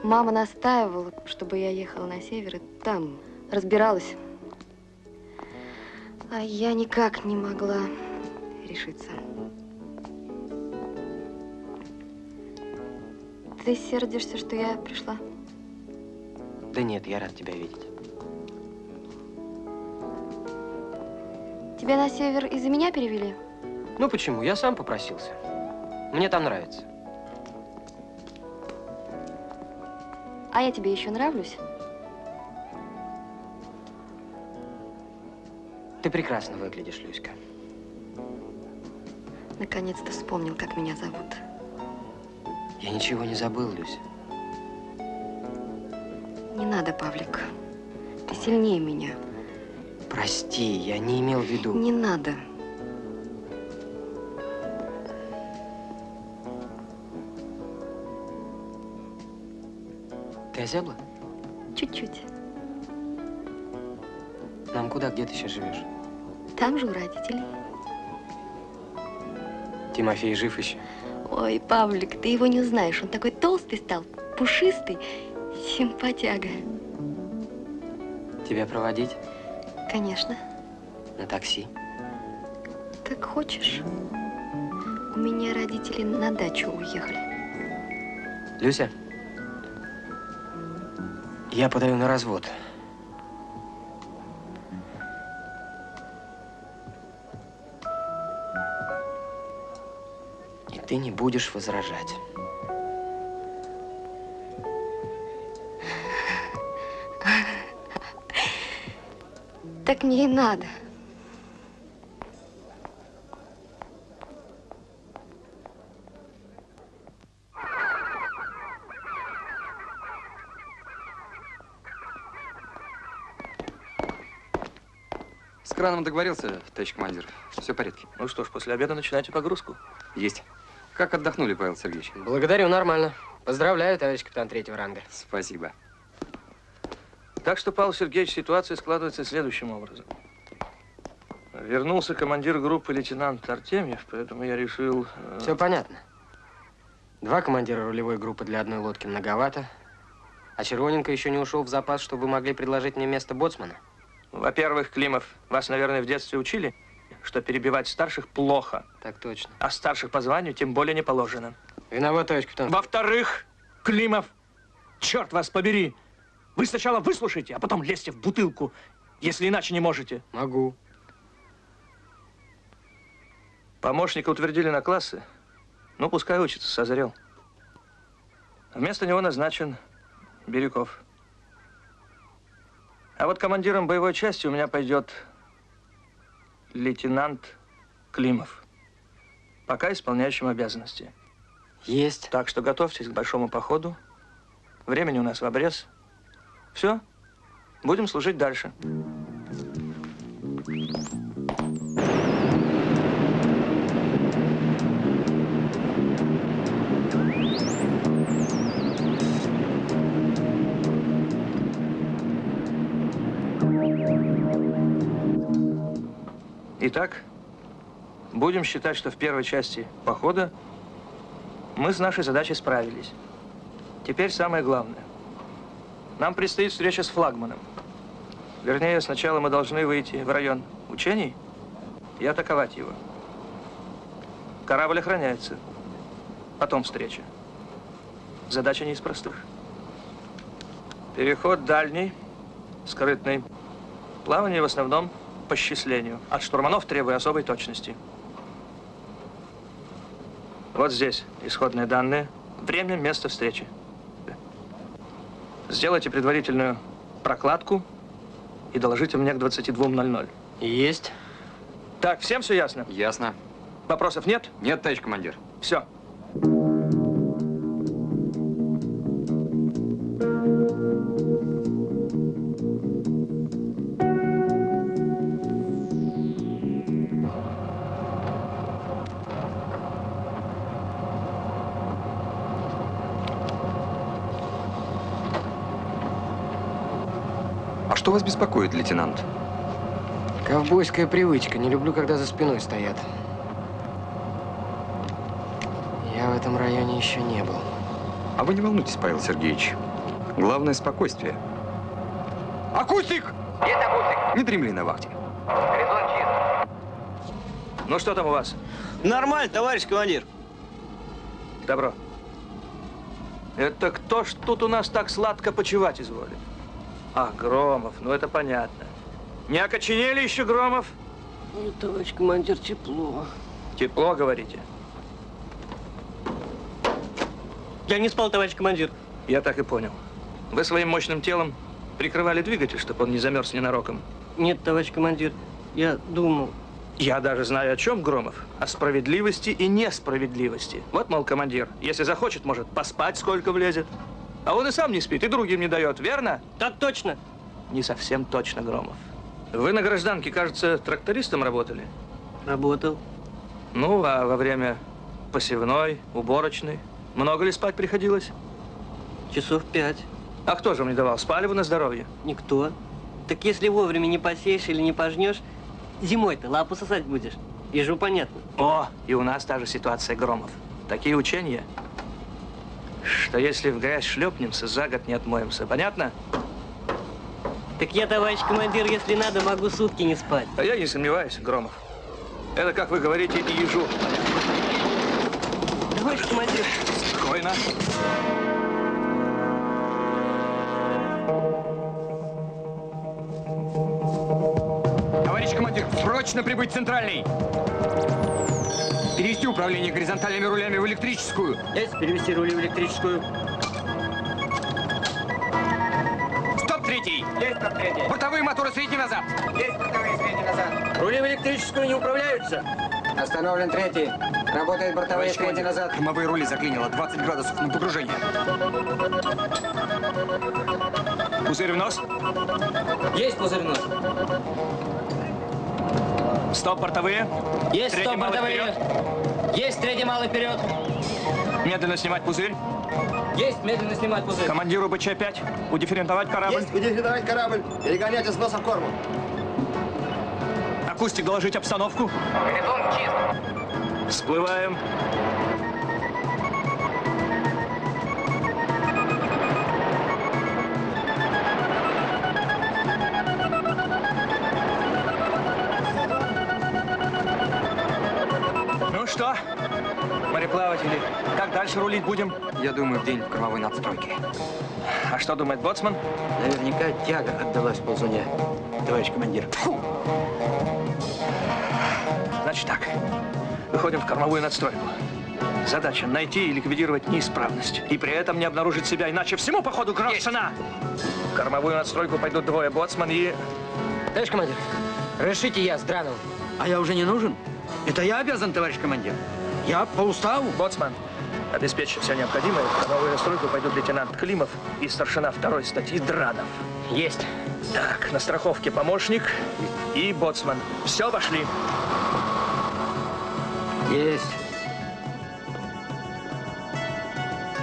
Мама настаивала, чтобы я ехала на север и там разбиралась. А я никак не могла решиться. Ты сердишься, что я пришла? Да нет, я рад тебя видеть. Тебя на север из-за меня перевели? Ну почему? Я сам попросился. Мне там нравится. А я тебе еще нравлюсь? Ты прекрасно выглядишь, Люська. Наконец-то вспомнил, как меня зовут. Я ничего не забыл, Люся. Не надо, Павлик. Ты сильнее меня. Прости, я не имел в виду. Не надо. Ты озябла? Чуть-чуть. Нам куда, где ты сейчас живешь? Там же у родителей. Тимофей жив еще? Ой, Павлик, ты его не узнаешь. Он такой толстый стал, пушистый, симпатяга. Тебя проводить? Конечно. На такси? Как хочешь. У меня родители на дачу уехали. Люся, я подаю на развод. И ты не будешь возражать. Так мне и надо. С краном договорился, товарищ командир. Все в порядке. Ну что ж, после обеда начинайте погрузку. Есть. Как отдохнули, Павел Сергеевич? Благодарю, нормально. Поздравляю, товарищ капитан 3-го ранга. Спасибо. Так что, Павел Сергеевич, ситуация складывается следующим образом. Вернулся командир группы лейтенант Артемьев, поэтому я решил… Все понятно. 2 командира рулевой группы для одной лодки многовато. А Червоненко еще не ушел в запас, чтобы вы могли предложить мне место боцмана. Во-первых, Климов, вас, наверное, в детстве учили, что перебивать старших плохо. Так точно. А старших по званию тем более не положено. Виноват, товарищ капитан. Во-вторых, Климов, черт вас побери, вы сначала выслушайте, а потом лезьте в бутылку, если иначе не можете. Могу. Помощника утвердили на классы. Ну, пускай учится, созрел. Вместо него назначен Бирюков. А вот командиром боевой части у меня пойдет лейтенант Климов. Пока исполняющим обязанности. Есть. Так что готовьтесь к большому походу. Времени у нас в обрез. Все, будем служить дальше. Итак, будем считать, что в первой части похода мы с нашей задачей справились. Теперь самое главное. Нам предстоит встреча с флагманом. Вернее, сначала мы должны выйти в район учений и атаковать его. Корабль охраняется. Потом встреча. Задача не из простых. Переход дальний, скрытный. Плавание в основном по счислению. От штурманов требуя особой точности. Вот здесь исходные данные. Время, место встречи. Сделайте предварительную прокладку и доложите мне к 22:00. Есть. Так, всем все ясно? Ясно. Вопросов нет? Нет, товарищ командир. Все. А что вас беспокоит, лейтенант? Ковбойская привычка. Не люблю, когда за спиной стоят. Я в этом районе еще не был. А вы не волнуйтесь, Павел Сергеевич. Главное – спокойствие. Акустик! Есть акустик. Не дремли на вахте. Горизонт чист. Ну что там у вас? Нормально, товарищ командир. Добро. Это кто ж тут у нас так сладко почивать изволит? А, Громов, ну это понятно. Не окоченели еще, Громов? Нет, товарищ командир, тепло. Тепло, говорите? Я не спал, товарищ командир. Я так и понял. Вы своим мощным телом прикрывали двигатель, чтобы он не замерз ненароком? Нет, товарищ командир, я думал. Я даже знаю о чем, Громов. О справедливости и несправедливости. Вот, мол, командир, если захочет, может поспать, сколько влезет. А он и сам не спит, и другим не дает, верно? Так точно. Не совсем точно, Громов. Вы на гражданке, кажется, трактористом работали? Работал. Ну, а во время посевной, уборочной, много ли спать приходилось? Часов 5. А кто же вам не давал? Спали вы на здоровье? Никто. Так если вовремя не посеешь или не пожнешь, зимой-то лапу сосать будешь. Ежу понятно. О, и у нас та же ситуация, Громов. Такие учения, что если в грязь шлепнемся, за год не отмоемся. Понятно? Так я, товарищ командир, если надо, могу сутки не спать. А я не сомневаюсь, Громов. Это, как вы говорите, и ежу. Товарищ командир. Спокойно. Товарищ командир, срочно прибыть в центральный! Перевести управление горизонтальными рулями в электрическую. Есть перевести рули в электрическую. Стоп-3! Есть стоп-3! Бортовые моторы средний назад! Есть бортовые средний назад! Рули в электрическую не управляются. Остановлен 3. Работает бортовые средний назад. Кормовые рули заклинило. 20 градусов на погружение. Пузырь в нос. Есть пузырь в нос. Стоп, бортовые. Есть Третий стоп, малый бортовые. вперед. Есть третий малый вперед. Медленно снимать пузырь. Есть медленно снимать пузырь. Командиру БЧ-5. Удифферентовать корабль. Есть удифферентовать корабль. Перегонять из носа в корму. Акустик, доложить обстановку. Горизонт чист. Всплываем. Ну что, мореплаватели, как дальше рулить будем? Я думаю, в день кормовой надстройки. А что думает боцман? Наверняка тяга отдалась ползуне, товарищ командир. Фу. Значит так, выходим в кормовую надстройку. Задача – найти и ликвидировать неисправность. И при этом не обнаружить себя, иначе всему, походу, грош цена. В кормовую надстройку пойдут двое, боцман и… Товарищ командир, решите я с Драновым. А я уже не нужен? Это я обязан, товарищ командир. Я по уставу. Боцман, обеспечь все необходимое. В кормовую надстройку пойдут лейтенант Климов и старшина 2-й статьи Дранов. Есть. Так, на страховке помощник и боцман. Все, пошли. Есть.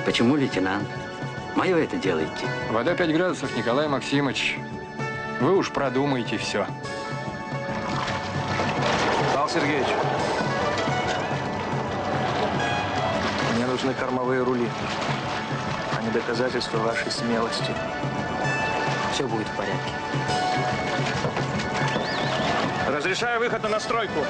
Почему, лейтенант? Мое это делаете. Вода 5 градусов, Николай Максимович. Вы уж продумайте все. Павел Сергеевич, мне нужны кормовые рули. сами доказательства вашей смелости. Все будет в порядке. Разрешаю выход на настройку.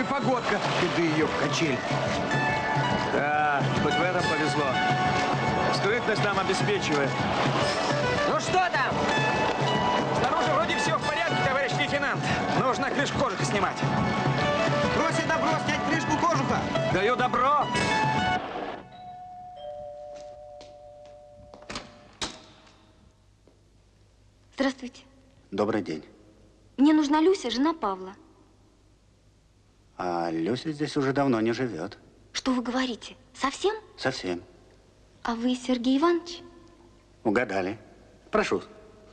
Погодка, беды ее в качель. Да, хоть в этом повезло. Скрытность нам обеспечивает. Ну что там? Снаружи вроде все в порядке, товарищ лейтенант. Нужно крышку кожуха снимать. Бросить добро, снять крышку кожуха. Даю добро. Здравствуйте. Добрый день. Мне нужна Люся, жена Павла. А Люся здесь уже давно не живет. Что вы говорите? Совсем? Совсем. А вы Сергей Иванович? Угадали. Прошу,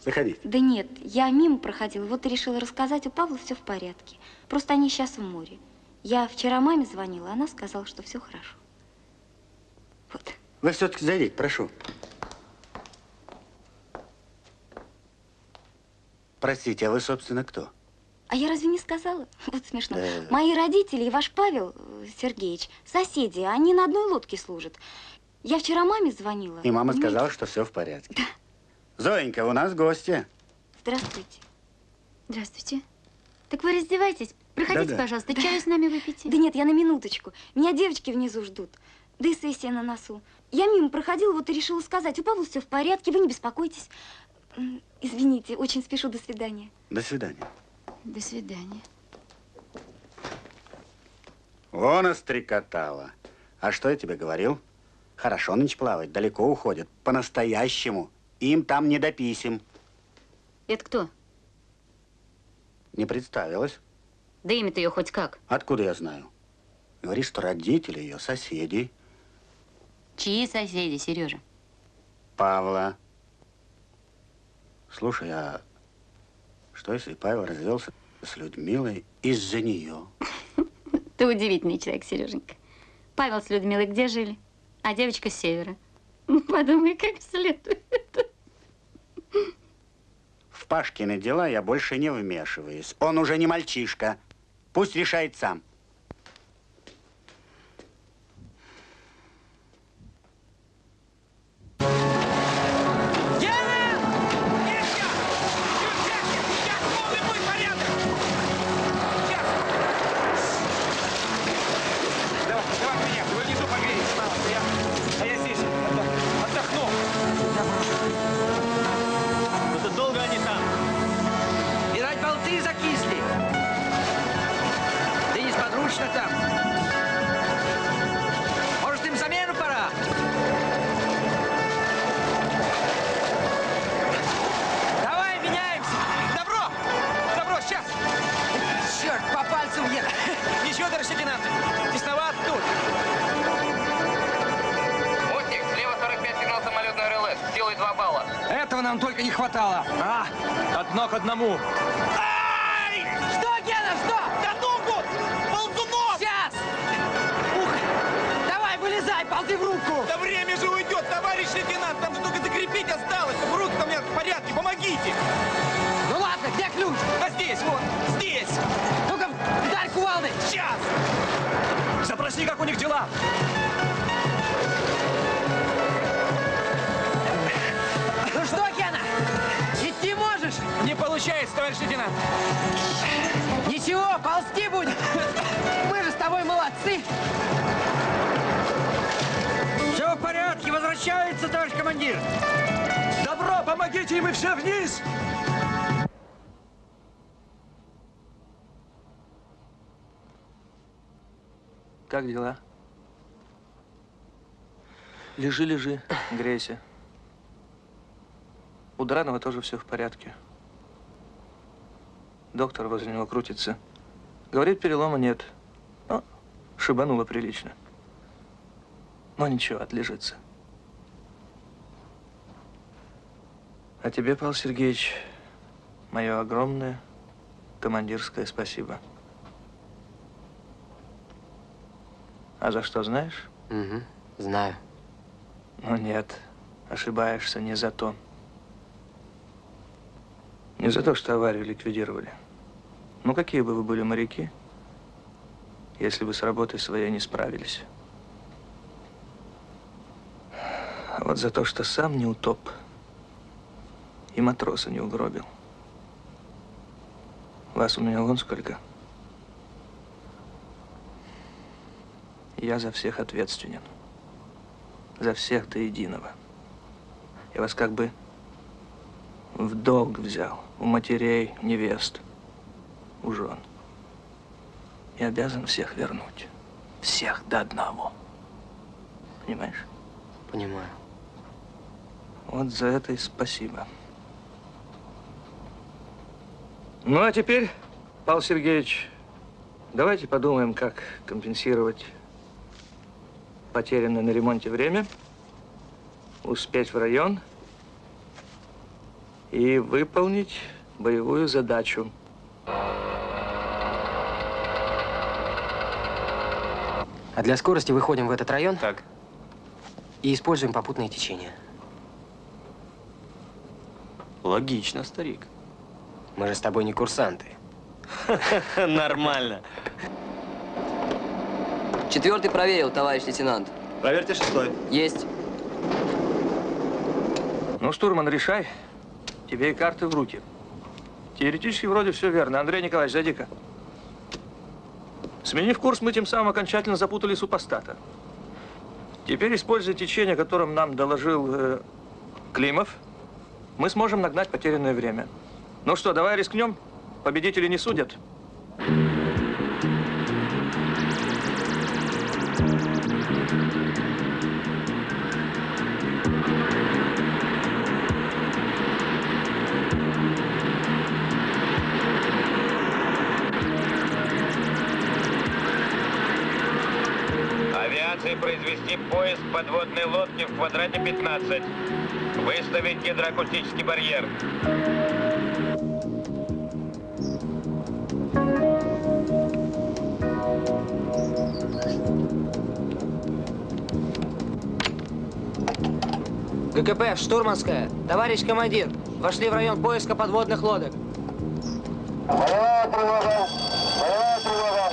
заходите. Да нет, я мимо проходила, вот и решила рассказать, у Павла все в порядке. Просто они сейчас в море. Я вчера маме звонила, она сказала, что все хорошо. Вот. Вы все-таки зайдите, прошу. Простите, а вы, собственно, кто? А я разве не сказала? Вот смешно. Да. Мои родители и ваш Павел Сергеевич, соседи, они на одной лодке служат. Я вчера маме звонила. И мама понимаете? сказала, что все в порядке. Да. Зоенька, у нас гости. Здравствуйте. Здравствуйте. Так вы раздевайтесь. Проходите, Да-да. пожалуйста, чаю с нами выпейте. Да нет, я на минуточку. Меня девочки внизу ждут. Да и сессия на носу. Я мимо проходила, вот и решила сказать, у Павла все в порядке, вы не беспокойтесь. Извините, очень спешу, до свидания. До свидания. До свидания. Вон острекотала. А что я тебе говорил? Хорошо нынче плавать, далеко уходят. По-настоящему. Им там не до писем. Это кто? Не представилась. Да имя-то ее хоть как? Откуда я знаю? Говоришь, что родители ее соседи. Чьи соседи, Сережа? Павла. Слушай, а что если Павел развелся с Людмилой из-за нее? Ты удивительный человек, Сереженька. Павел с Людмилой где жили? А девочка с севера. Ну, подумай, как следует. В Пашкины дела я больше не вмешиваюсь. Он уже не мальчишка. Пусть решает сам. Там. Может, им замену пора? Давай, меняемся. Добро! Добро, сейчас! Черт, по пальцам я. Ничего, товарищ лейтенант. Тесноват тут. Мутник, слева 45, сигнал самолетный РЛС. Силой 2 балла. Этого нам только не хватало. А, одно к одному. Что, Гена, что? Додумку! Ползунов! Сейчас! Ух! Давай, вылезай, ползи в руку! Да время же уйдет, товарищ лейтенант! Там же только закрепить осталось! В руки-то у меня в порядке, помогите! Ну ладно, где ключ? А здесь, вот, здесь! Ну-ка, вдарь кувалдой! Сейчас! Запроси, как у них дела! Ну что, Гена, идти можешь? Не получается, товарищ лейтенант! Ничего, ползти будем! Мы же с тобой молодцы! Все в порядке, возвращается, товарищ командир! Добро, помогите, и мы все вниз! Как дела? Лежи, лежи, грейся. У Дранова тоже все в порядке. Доктор возле него крутится. Говорит, перелома нет. Но шибануло прилично. Но ничего, отлежится. А тебе, Павел Сергеевич, мое огромное командирское спасибо. А за что, знаешь? Угу, знаю. Ну нет, ошибаешься, не за то. Не за то, что аварию ликвидировали. Ну, какие бы вы были моряки, если бы с работой своей не справились. А вот за то, что сам не утоп и матроса не угробил. Вас у меня вон сколько. Я за всех ответственен. За всех до единого. Я вас как бы в долг взял. У матерей, невест, у жен. И обязан всех вернуть. Всех до одного. Понимаешь? Понимаю. Вот за это и спасибо. Ну, а теперь, Павел Сергеевич, давайте подумаем, как компенсировать потерянное на ремонте время, успеть в район и выполнить боевую задачу. А для скорости выходим в этот район. Так. И используем попутное течение. Логично, старик. Мы же с тобой не курсанты. Нормально. 4-й проверил, товарищ лейтенант. Проверьте 6-й. Есть. Ну, штурман, решай. Тебе и карты в руки. Теоретически вроде все верно. Андрей Николаевич, зайди-ка. Сменив курс, мы тем самым окончательно запутали супостата. Теперь, используя течение, которым нам доложил Климов, мы сможем нагнать потерянное время. Ну что, давай рискнем? Победители не судят. Авиации произвести поиск подводной лодки в квадрате 15. Выставить гидроакустический барьер. ГКП, штурманская. Товарищ командир, вошли в район поиска подводных лодок. Боевая тревога! Боевая тревога!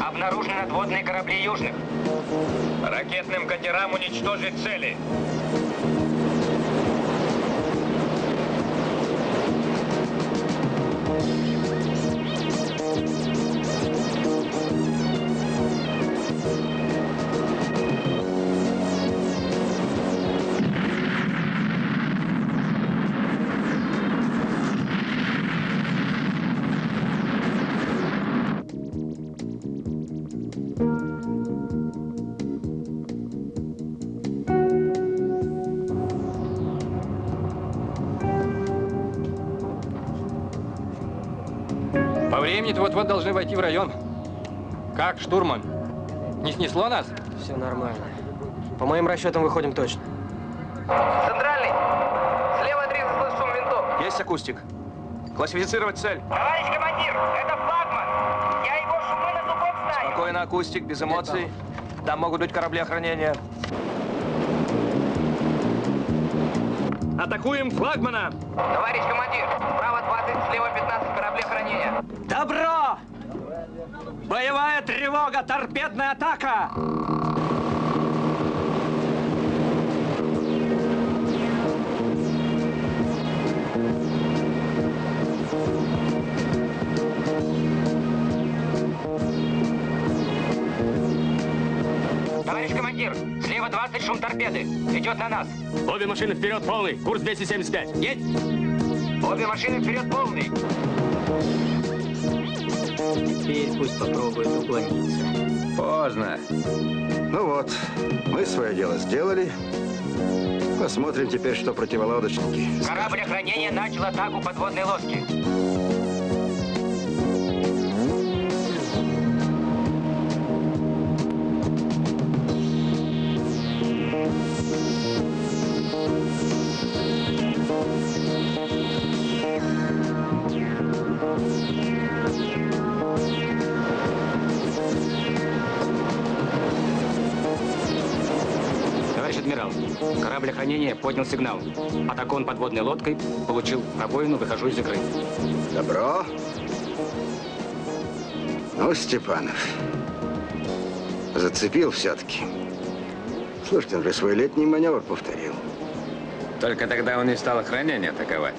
Обнаружены надводные корабли южных. Ракетным катерам уничтожить цели. По времени-то вот-вот должны войти в район. Как, штурман? Не снесло нас? Все нормально. По моим расчетам выходим точно. Центральный! Слева 30 слышу шум винтов. Есть акустик. Классифицировать цель. Товарищ командир, это флагман! Я его шумы на зубок знаю! Спокойно, акустик, без эмоций. Там могут быть корабли охранения. Атакуем флагмана! Товарищ командир, справа 20, слева 15 корабли охранения. Добро! Боевая тревога, торпедная атака! Товарищ командир, слева 20, шум торпеды. Идет на нас. Обе машины вперед, полный. Курс 275. Есть? Обе машины вперед, полный. Теперь пусть попробует уклониться. Поздно. Ну вот, мы свое дело сделали. Посмотрим теперь, что противолодочники. Корабль охранения начал атаку подводной лодки. Товарищ адмирал, корабль охранения поднял сигнал. Атакован подводной лодкой, получил пробоину, выхожу из игры. Добро. Ну, Степанов, зацепил все-таки. Слушайте, он же свой летний маневр повторил. Только тогда он не стал охранение атаковать.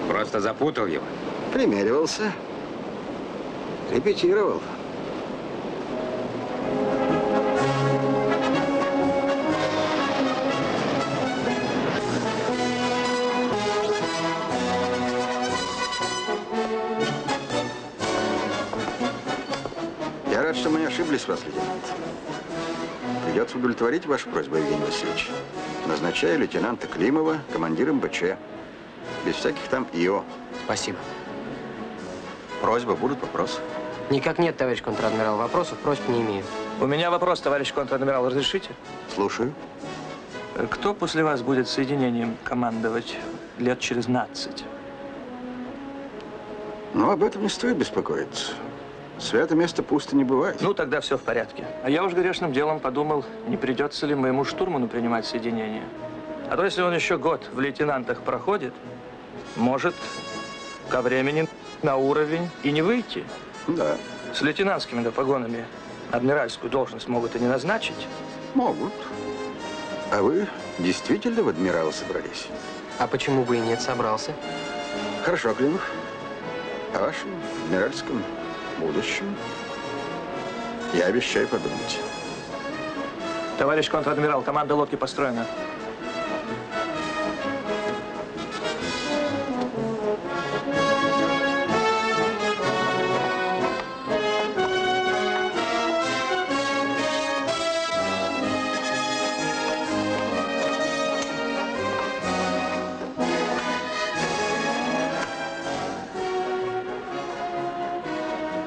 Просто запутал его. Примеривался. Репетировал. Я рад, что мы не ошиблись в вас, лейтенант. Придется удовлетворить вашу просьбу, Евгений Васильевич. Назначаю лейтенанта Климова командиром БЧ. Без всяких там ИО. Спасибо. Просьба, будут вопросы? Никак нет, товарищ контр-адмирал. Вопросов, просьб не имею. У меня вопрос, товарищ контр-адмирал, разрешите? Слушаю. Кто после вас будет соединением командовать лет через 15? Ну, об этом не стоит беспокоиться. Свято место пусто не бывает. Ну, тогда все в порядке. А я уж грешным делом подумал, не придется ли моему штурману принимать соединение. А то, если он еще год в лейтенантах проходит, может, ко времени на уровень и не выйти. Да. С лейтенантскими погонами адмиральскую должность могут и не назначить. Могут. А вы действительно в адмиралы собрались? А почему бы и нет, собрался? Хорошо, Климов. О вашем адмиральском будущем я обещаю подумать. Товарищ контр-адмирал, команда лодки построена.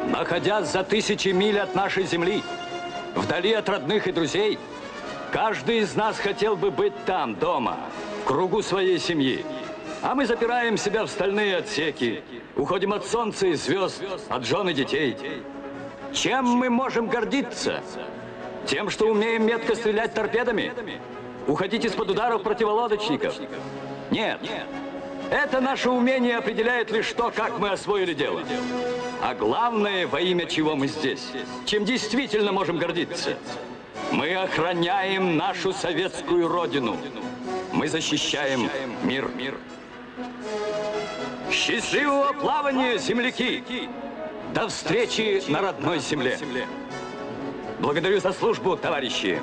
Находясь за тысячи миль от нашей земли, вдали от родных и друзей, каждый из нас хотел бы быть там, дома, в кругу своей семьи. А мы запираем себя в стальные отсеки, уходим от солнца и звезд, от жен и детей. Чем мы можем гордиться? Тем, что умеем метко стрелять торпедами? Уходить из-под ударов противолодочников? Нет. Это наше умение определяет лишь то, как мы освоили дело. А главное, во имя чего мы здесь, чем действительно можем гордиться. Мы охраняем нашу советскую родину. Мы защищаем мир. Счастливого плавания, земляки! До встречи на родной земле! Благодарю за службу, товарищи!